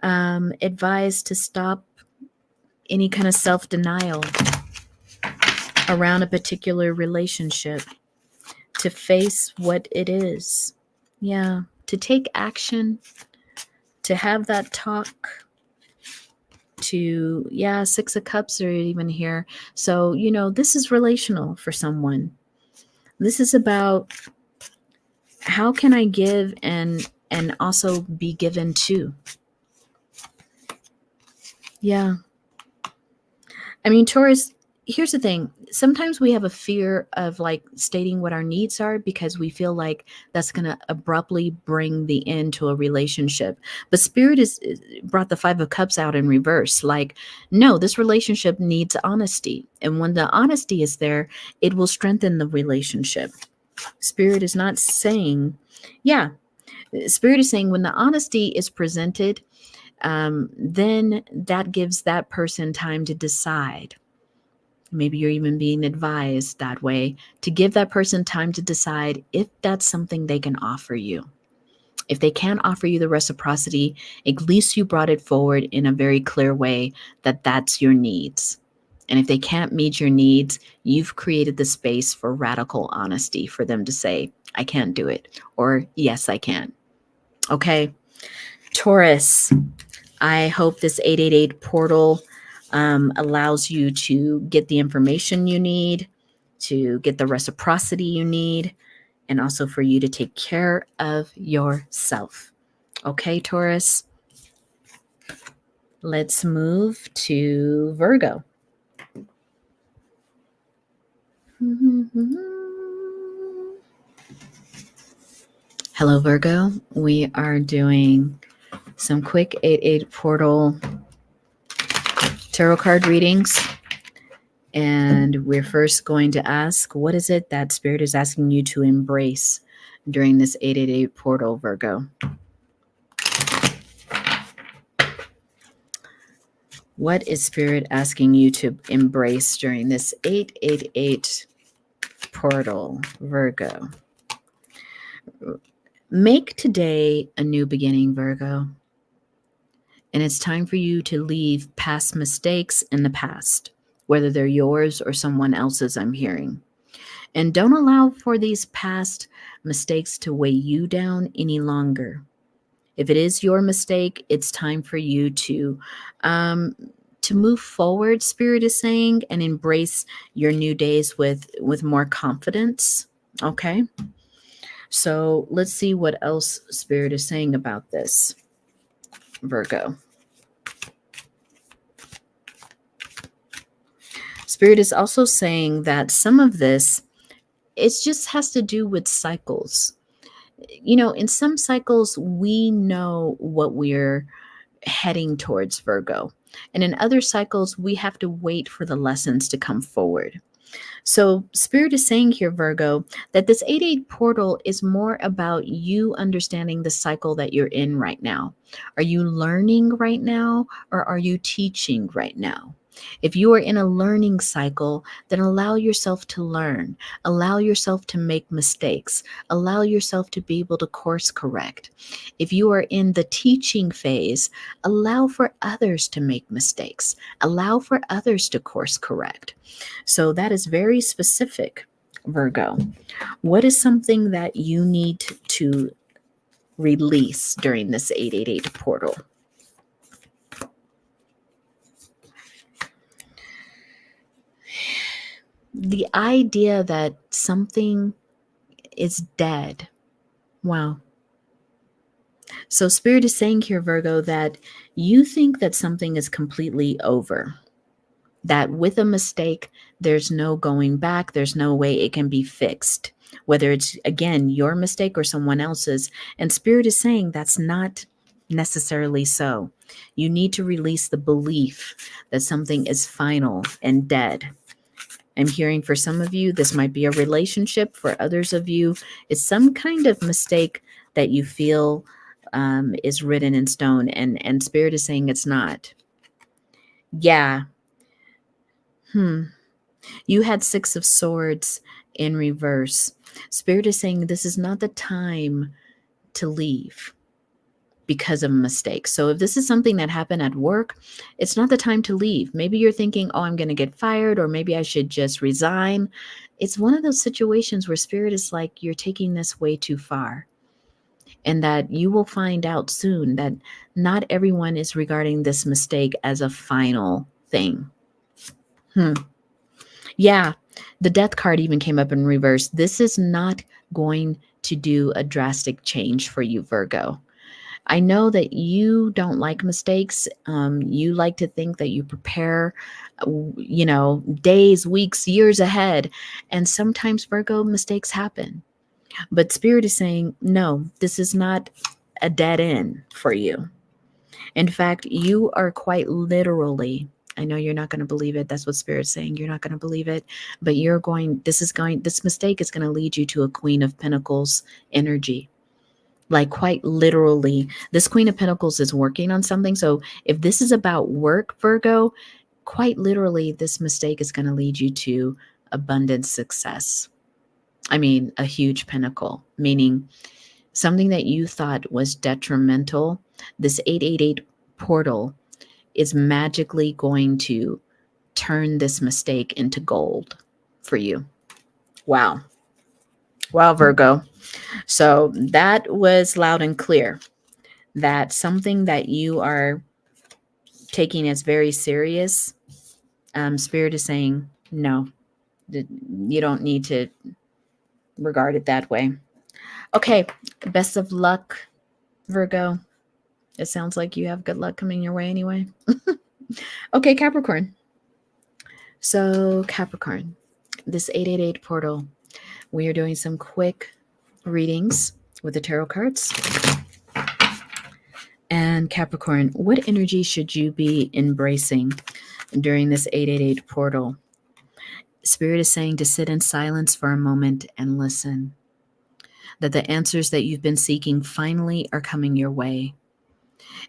advised to stop any kind of self-denial around a particular relationship, to face what it is. Yeah, to take action, to have that talk, to, yeah, Six of Cups are even here. So, you know, this is relational for someone. This is about how can I give and also be given to. Yeah. I mean, Taurus, here's the thing. Sometimes we have a fear of like stating what our needs are because we feel like that's going to abruptly bring the end to a relationship. But Spirit is brought the Five of Cups out in reverse. Like, no, this relationship needs honesty. And when the honesty is there, it will strengthen the relationship. Spirit is not saying, yeah, Spirit is saying when the honesty is presented, then that gives that person time to decide. Maybe you're even being advised that way, to give that person time to decide if that's something they can offer you. If they can't offer you the reciprocity, at least you brought it forward in a very clear way that that's your needs. And if they can't meet your needs, you've created the space for radical honesty for them to say, I can't do it, or yes, I can. Okay. Taurus, I hope this 888 portal allows you to get the information you need, to get the reciprocity you need, and also for you to take care of yourself. Okay, Taurus? Let's move to Virgo. Hello, Virgo. We are doing some quick 8-8 portal tarot card readings. And we're first going to ask, what is it that Spirit is asking you to embrace during this 8-8 portal, Virgo? What is Spirit asking you to embrace during this 8-8 portal, Virgo? Make today a new beginning, Virgo. And it's time for you to leave past mistakes in the past, whether they're yours or someone else's, I'm hearing. And don't allow for these past mistakes to weigh you down any longer. If it is your mistake, it's time for you to move forward, Spirit is saying, and embrace your new days with more confidence. Okay? So let's see what else Spirit is saying about this, Virgo. Spirit is also saying that some of this, it just has to do with cycles. You know, in some cycles, we know what we're heading towards, Virgo. And in other cycles, we have to wait for the lessons to come forward. So Spirit is saying here, Virgo, that this 8-8 portal is more about you understanding the cycle that you're in right now. Are you learning right now, or are you teaching right now? If you are in a learning cycle, then allow yourself to learn. Allow yourself to make mistakes. Allow yourself to be able to course correct. If you are in the teaching phase, allow for others to make mistakes. Allow for others to course correct. So that is very specific, Virgo. What is something that you need to release during this 8-8 portal? The idea that something is dead. Wow. So Spirit is saying here, Virgo, that you think that something is completely over. That with a mistake, there's no going back. There's no way it can be fixed, whether it's, again, your mistake or someone else's. And Spirit is saying that's not necessarily so. You need to release the belief that something is final and dead. I'm hearing for some of you, this might be a relationship. For others of you, it's some kind of mistake that you feel is written in stone. And Spirit is saying it's not. Yeah. You had 6 of Swords in reverse. Spirit is saying this is not the time to leave because of a mistake. So if this is something that happened at work, it's not the time to leave. Maybe you're thinking, oh, I'm going to get fired, or maybe I should just resign. It's one of those situations where Spirit is like, you're taking this way too far. And that you will find out soon that not everyone is regarding this mistake as a final thing. Yeah, the Death card even came up in reverse. This is not going to do a drastic change for you, Virgo. I know that you don't like mistakes. You like to think that you prepare, days, weeks, years ahead. And sometimes, Virgo, mistakes happen. But Spirit is saying, no, this is not a dead end for you. In fact, you are quite literally, I know you're not going to believe it. That's what Spirit's saying. You're not going to believe it, but this mistake is going to lead you to a Queen of Pentacles energy. Like quite literally, this Queen of Pentacles is working on something. So if this is about work, Virgo, quite literally, this mistake is going to lead you to abundant success. I mean, a huge pinnacle, meaning something that you thought was detrimental. This 8-8 portal is magically going to turn this mistake into gold for you. Wow. Wow, Virgo. So that was loud and clear. That something that you are taking as very serious, Spirit is saying, no, you don't need to regard it that way. Okay, best of luck, Virgo. It sounds like you have good luck coming your way anyway. Okay, Capricorn. So Capricorn, this 8-8 portal, we are doing some quick readings. with the tarot cards. And Capricorn, what energy should you be embracing during this 888 portal? Spirit is saying to sit in silence for a moment and listen. That the answers that you've been seeking finally are coming your way.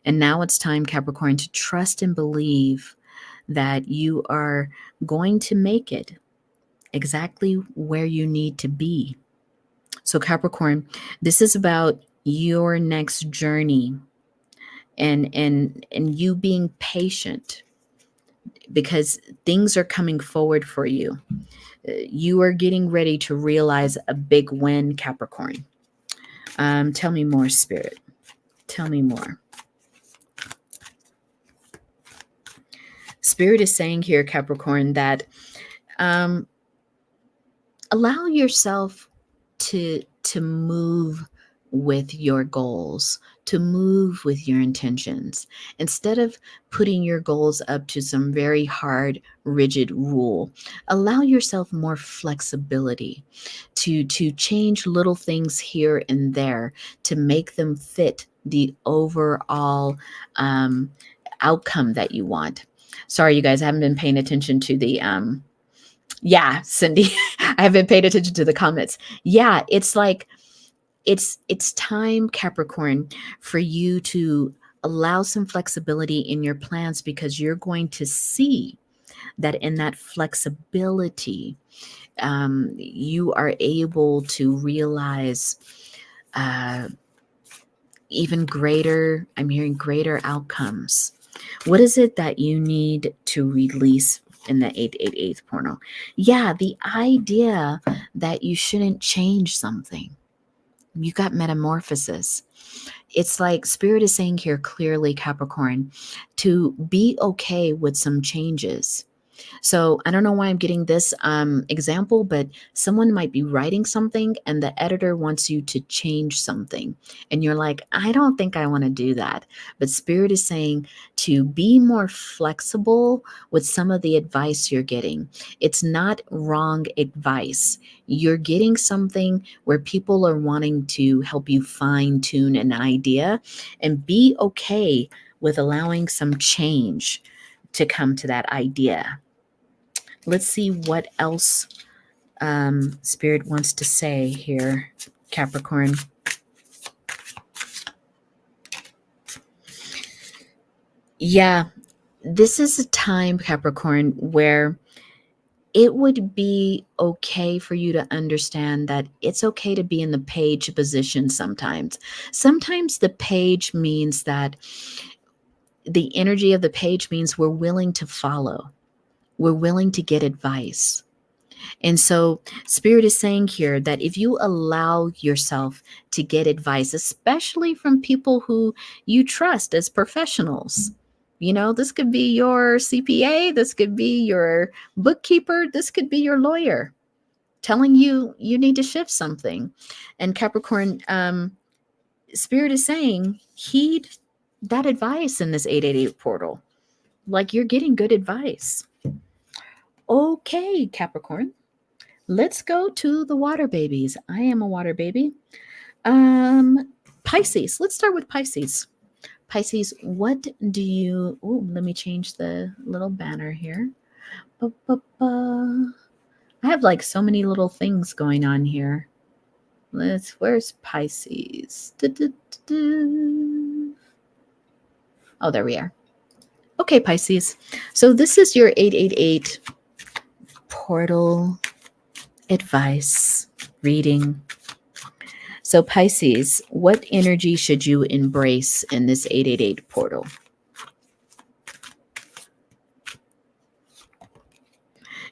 And now it's time, Capricorn, to trust and believe that you are going to make it exactly where you need to be. So Capricorn, this is about your next journey and you being patient because things are coming forward for you. You are getting ready to realize a big win, Capricorn. Tell me more, Spirit. Tell me more. Spirit is saying here, Capricorn, that allow yourself to move with your goals, to move with your intentions, instead of putting your goals up to some very hard, rigid rule. Allow yourself more flexibility to change little things here and there to make them fit the overall outcome that you want. Sorry, you guys, I haven't been paying attention to the yeah, Cindy, I haven't paid attention to the comments. Yeah, it's like it's time, Capricorn, for you to allow some flexibility in your plans because you're going to see that in that flexibility, you are able to realize even greater, I'm hearing greater outcomes. What is it that you need to release in the 888 portal? Yeah, the idea that you shouldn't change something. You got metamorphosis. It's like Spirit is saying here clearly, Capricorn, to be okay with some changes. So I don't know why I'm getting this example, but someone might be writing something and the editor wants you to change something. And you're like, I don't think I want to do that. But Spirit is saying to be more flexible with some of the advice you're getting. It's not wrong advice. You're getting something where people are wanting to help you fine tune an idea, and be okay with allowing some change to come to that idea. Let's see what else Spirit wants to say here, Capricorn. Yeah, this is a time, Capricorn, where it would be okay for you to understand that it's okay to be in the page position sometimes. Sometimes the page means that the energy of the page means we're willing to follow. We're willing to get advice. And so Spirit is saying here that if you allow yourself to get advice, especially from people who you trust as professionals, this could be your CPA, this could be your bookkeeper, this could be your lawyer telling you you need to shift something. And Capricorn, Spirit is saying heed that advice in this 888 portal. Like, you're getting good advice. Okay, Capricorn. Let's go to the water babies. I am a water baby. Pisces. Let's start with Pisces. Pisces, what do you... Oh, let me change the little banner here. I have like so many little things going on here. Where's Pisces? Oh, there we are. Okay, Pisces. So this is your 888 portal advice reading. So Pisces, what energy should you embrace in this 888 portal?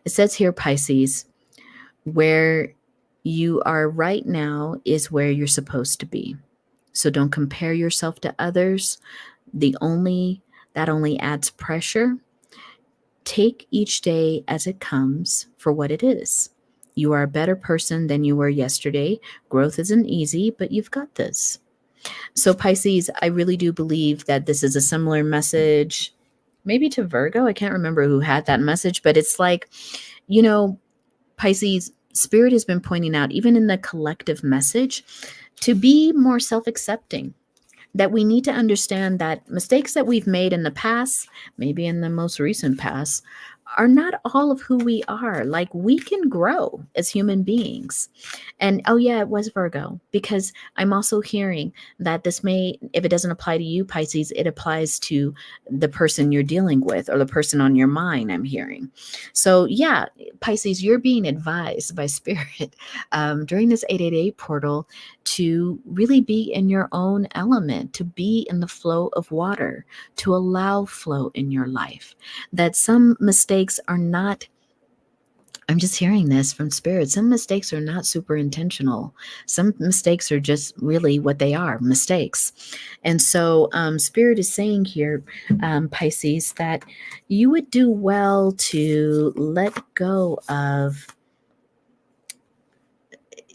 It says here, Pisces, where you are right now is where you're supposed to be. So don't compare yourself to others. That only adds pressure. Take each day as it comes for what it is. You are a better person than you were yesterday. Growth isn't easy, but you've got this. So Pisces, I really do believe that this is a similar message, maybe to Virgo. I can't remember who had that message, but it's like, Pisces, Spirit has been pointing out, even in the collective message, to be more self-accepting, that we need to understand that mistakes that we've made in the past, maybe in the most recent past, are not all of who we are. Like, we can grow as human beings. And oh yeah, it was Virgo, because I'm also hearing that this may, if it doesn't apply to you, Pisces, it applies to the person you're dealing with or the person on your mind, I'm hearing. So yeah, Pisces, you're being advised by Spirit during this 888 portal to really be in your own element, to be in the flow of water, to allow flow in your life. That some mistakes are not, I'm just hearing this from Spirit, some mistakes are not super intentional. Some mistakes are just really what they are, mistakes. And so Spirit is saying here, Pisces, that you would do well to let go of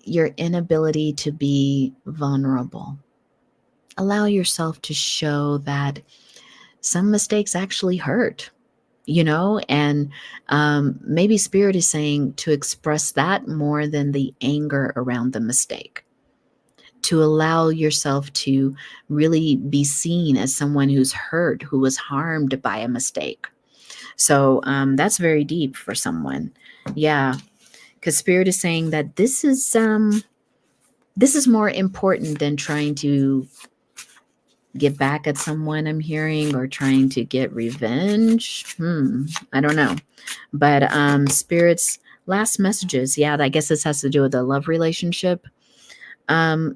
your inability to be vulnerable. Allow yourself to show that some mistakes actually hurt, and maybe Spirit is saying to express that more than the anger around the mistake, to allow yourself to really be seen as someone who's hurt, who was harmed by a mistake. So that's very deep for someone. Yeah, because Spirit is saying that this is more important than trying to get back at someone, I'm hearing, or trying to get revenge. I don't know. But Spirit's last messages, yeah, I guess this has to do with the love relationship. Yeah.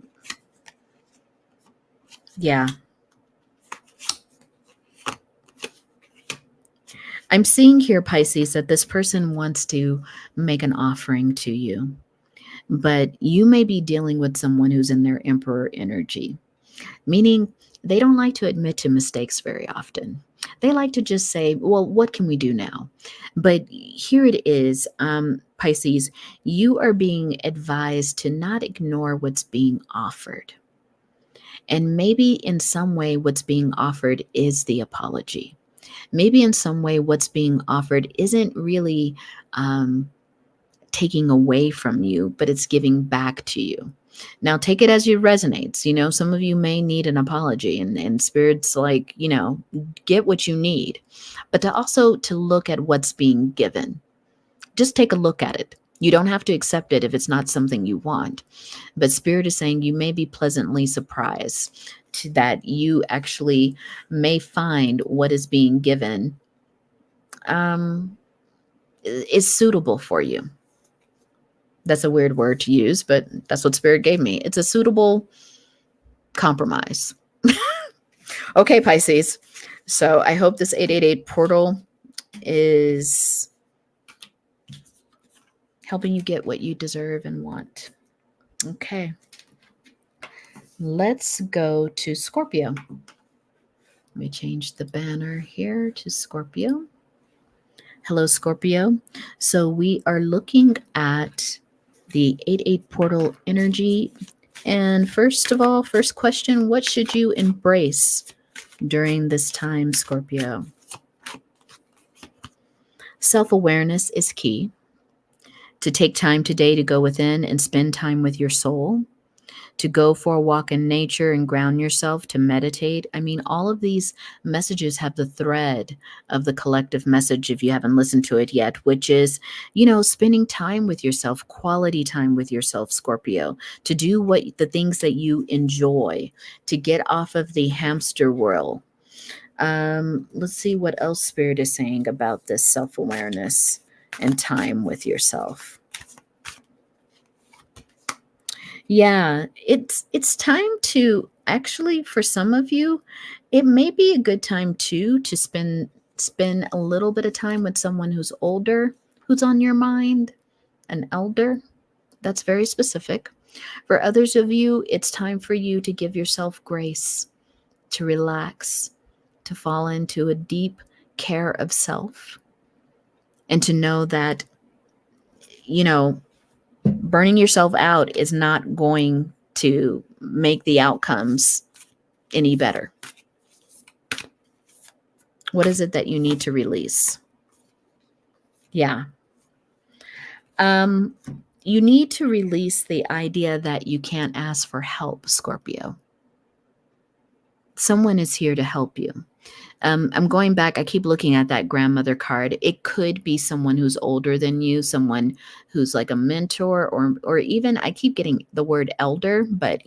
I'm seeing here, Pisces, that this person wants to make an offering to you, but you may be dealing with someone who's in their emperor energy, meaning they don't like to admit to mistakes very often. They like to just say, well, what can we do now? But here it is, Pisces, you are being advised to not ignore what's being offered. And maybe in some way, what's being offered is the apology. Maybe in some way, what's being offered isn't really taking away from you, but it's giving back to you. Now, take it as it resonates. Some of you may need an apology, and Spirit's like, get what you need. But to look at what's being given. Just take a look at it. You don't have to accept it if it's not something you want. But Spirit is saying you may be pleasantly surprised that you actually may find what is being given is suitable for you. That's a weird word to use, but that's what Spirit gave me. It's a suitable compromise. Okay, Pisces. So I hope this 888 portal is helping you get what you deserve and want. Okay. Let's go to Scorpio. Let me change the banner here to Scorpio. Hello, Scorpio. So we are looking at the 8-8 portal energy. And first of all, first question, what should you embrace during this time, Scorpio? Self-awareness is key. To take time today to go within and spend time with your soul, to go for a walk in nature and ground yourself, to meditate. I mean, all of these messages have the thread of the collective message, if you haven't listened to it yet, which is, spending time with yourself, quality time with yourself, Scorpio, to do the things that you enjoy, to get off of the hamster wheel. Let's see what else Spirit is saying about this self-awareness and time with yourself. Yeah, it's time to actually, for some of you, it may be a good time too to spend a little bit of time with someone who's older, who's on your mind, an elder. That's very specific. For others of you, it's time for you to give yourself grace, to relax, to fall into a deep care of self, and to know that, burning yourself out is not going to make the outcomes any better. What is it that you need to release? Yeah. You need to release the idea that you can't ask for help, Scorpio. Someone is here to help you. I'm going back. I keep looking at that grandmother card. It could be someone who's older than you, someone who's like a mentor, or even I keep getting the word elder, but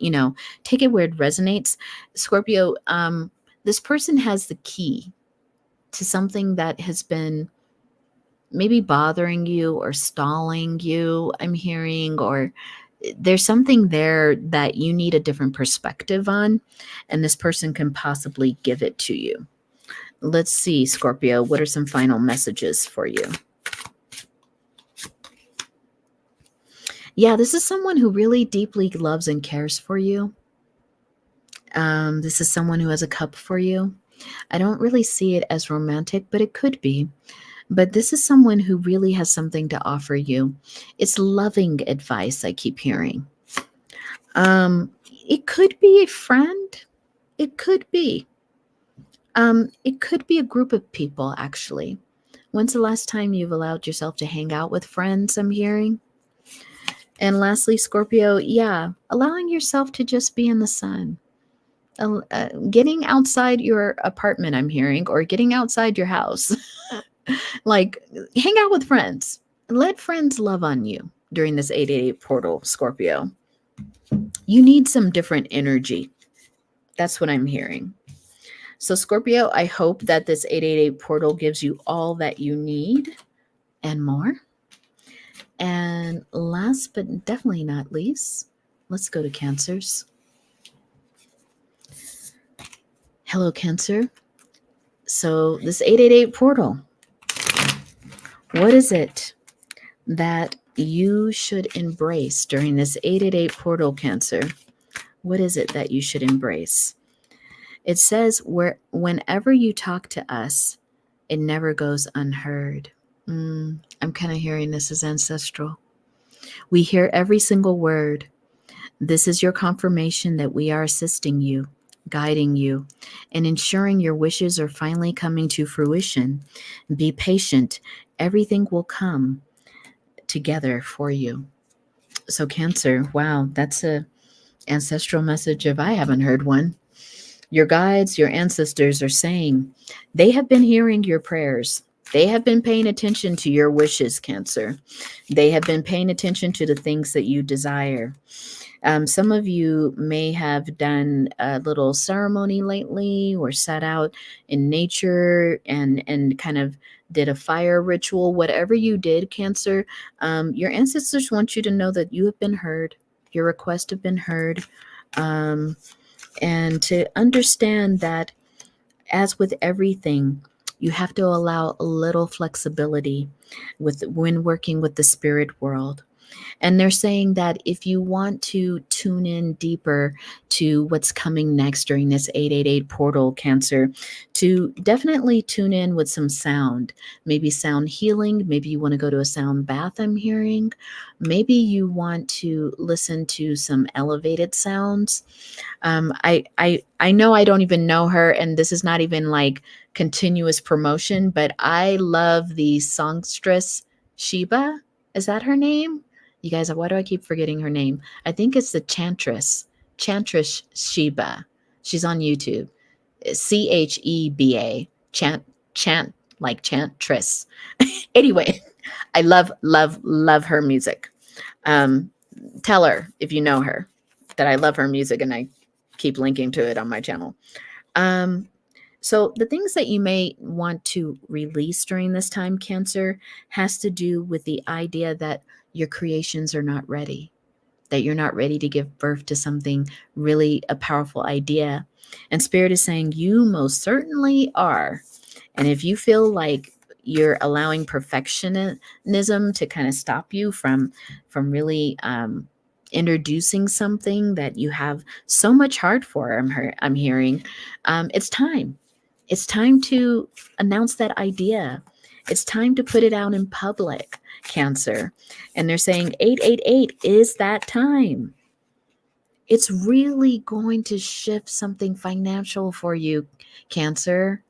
take it where it resonates. Scorpio, this person has the key to something that has been maybe bothering you or stalling you, I'm hearing, or there's something there that you need a different perspective on, and this person can possibly give it to you. Let's see, Scorpio, what are some final messages for you? Yeah, this is someone who really deeply loves and cares for you. This is someone who has a cup for you. I don't really see it as romantic, but it could be. But this is someone who really has something to offer you. It's loving advice, I keep hearing. It could be a friend. It could be. It could be a group of people, actually. When's the last time you've allowed yourself to hang out with friends, I'm hearing? And lastly, Scorpio, yeah, allowing yourself to just be in the sun. Getting outside your apartment, I'm hearing, or getting outside your house. Like, hang out with friends. Let friends love on you during this 888 portal, Scorpio. You need some different energy. That's what I'm hearing. So, Scorpio, I hope that this 888 portal gives you all that you need and more. And last but definitely not least, let's go to Cancers. Hello, Cancer. So, this 888 portal, what is it that you should embrace during this 888 portal, Cancer? What is it that you should embrace? It says, whenever you talk to us, it never goes unheard. I'm kind of hearing this as ancestral. We hear every single word. This is your confirmation that we are assisting you, guiding you, and ensuring your wishes are finally coming to fruition. Be patient. Everything will come together for you. So, Cancer, wow, that's a ancestral message if I haven't heard one. Your guides, your ancestors are saying they have been hearing your prayers. They have been paying attention to your wishes, Cancer. They have been paying attention to the things that you desire. Some of you may have done a little ceremony lately or sat out in nature and kind of did a fire ritual. Whatever you did, Cancer, your ancestors want you to know that you have been heard. Your requests have been heard. And to understand that, as with everything, you have to allow a little flexibility when working with the spirit world. And they're saying that if you want to tune in deeper to what's coming next during this 888 portal, Cancer, to definitely tune in with some sound, maybe sound healing. Maybe you want to go to a sound bath, I'm hearing. Maybe you want to listen to some elevated sounds. I know I don't even know her, and this is not even like continuous promotion, but I love the songstress Sheba. Is that her name? You guys, why do I keep forgetting her name? I think it's the Chantress Sheba. She's on YouTube. Cheba. Chant like Chantress. Anyway, I love her music. Tell her, if you know her, that I love her music and I keep linking to it on my channel. So the things that you may want to release during this time, Cancer, has to do with the idea that your creations are not ready, that you're not ready to give birth to something really a powerful idea. And Spirit is saying you most certainly are. And if you feel like you're allowing perfectionism to kind of stop you from really introducing something that you have so much heart for, I'm hearing, it's time. It's time to announce that idea. It's time to put it out in public, Cancer. And they're saying 888 is that time. It's really going to shift something financial for you, Cancer.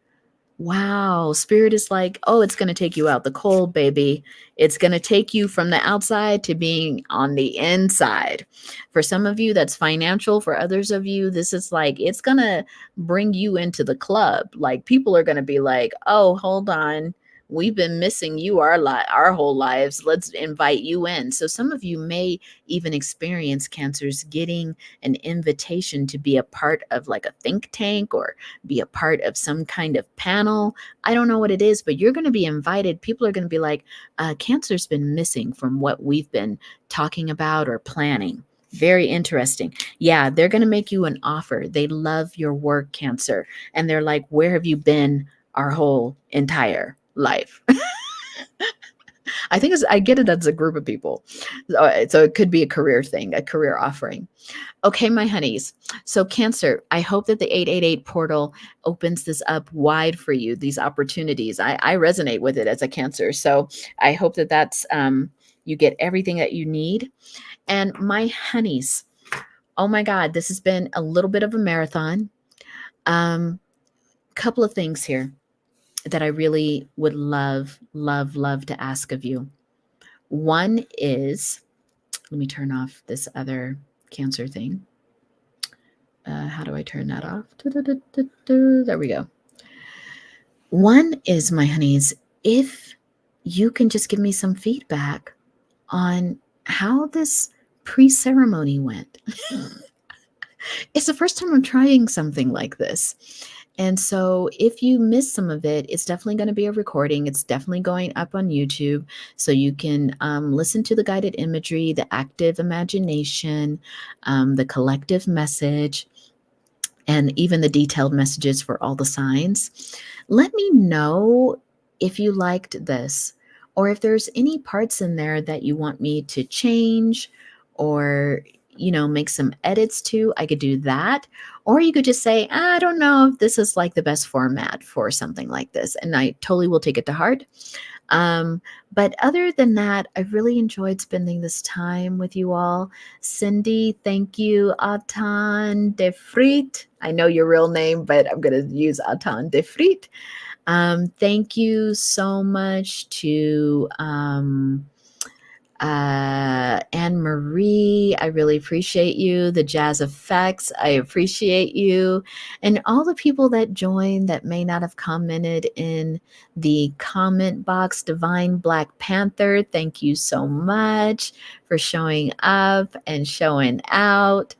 Wow. Spirit is like, oh, it's going to take you out the cold, baby. It's going to take you from the outside to being on the inside. For some of you, that's financial. For others of you, this is like, it's going to bring you into the club. Like, people are going to be like, oh, hold on. We've been missing you our whole lives. Let's invite you in. So some of you may even experience cancers getting an invitation to be a part of like a think tank or be a part of some kind of panel. I don't know what it is, but you're going to be invited. People are going to be like, Cancer's been missing from what we've been talking about or planning. Very interesting. Yeah, they're going to make you an offer. They love your work, Cancer. And they're like, where have you been our whole entire life? I think I get it as a group of people. So it could be a career thing, a career offering. Okay, my honeys. So, Cancer, I hope that the 888 portal opens this up wide for you, these opportunities. I resonate with it as a Cancer. So, I hope that that's, you get everything that you need. And my honeys, oh my God, this has been a little bit of a marathon. Couple of things here that I really would love, love, love to ask of you. One is, let me turn off this other Cancer thing. How do I turn that off? There we go. One is, my honeys, if you can just give me some feedback on how this pre-ceremony went. It's the first time I'm trying something like this. And so if you miss some of it, it's definitely going to be a recording. It's definitely going up on YouTube. So you can listen to the guided imagery, the active imagination, the collective message, and even the detailed messages for all the signs. Let me know if you liked this or if there's any parts in there that you want me to change or make some edits to. I could do that. Or you could just say, I don't know if this is like the best format for something like this. And I totally will take it to heart. But other than that, I've really enjoyed spending this time with you all. Cindy, thank you. Atan de Friet. I know your real name, but I'm going to use Atan de Friet. Thank you so much to Anne Marie, I really appreciate you. The Jazz Effects, I appreciate you. And all the people that joined that may not have commented in the comment box. Divine Black Panther, thank you so much for showing up and showing out.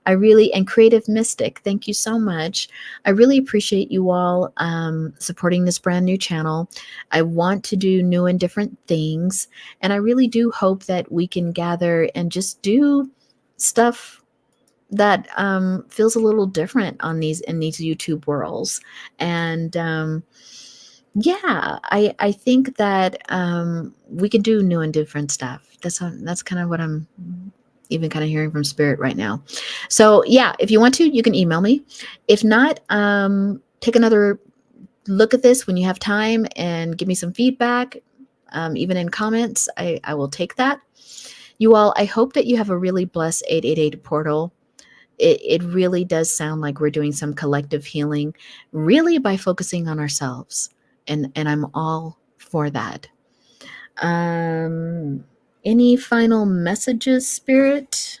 And Creative Mystic, thank you so much. I really appreciate you all supporting this brand new channel. I want to do new and different things. And I really do hope that we can gather and just do stuff that feels a little different in these YouTube worlds. And yeah, I think that we can do new and different stuff. That's kind of what I'm even kind of hearing from Spirit right now. So yeah, if you want to, you can email me. If not, take another look at this when you have time and give me some feedback. Even in comments, I will take that. You all, I hope that you have a really blessed 888 portal. It really does sound like we're doing some collective healing, really by focusing on ourselves. And I'm all for that. Any final messages, Spirit?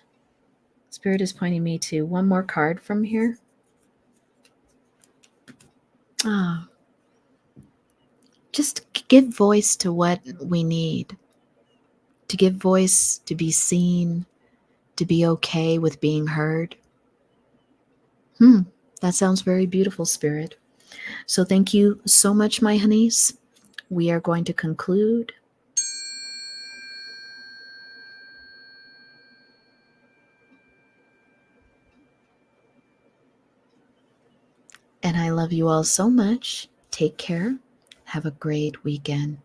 Spirit is pointing me to one more card from here. Ah. Just give voice to what we need. To give voice, to be seen, to be okay with being heard. That sounds very beautiful, Spirit. So thank you so much, my honeys. We are going to conclude. And I love you all so much. Take care. Have a great weekend.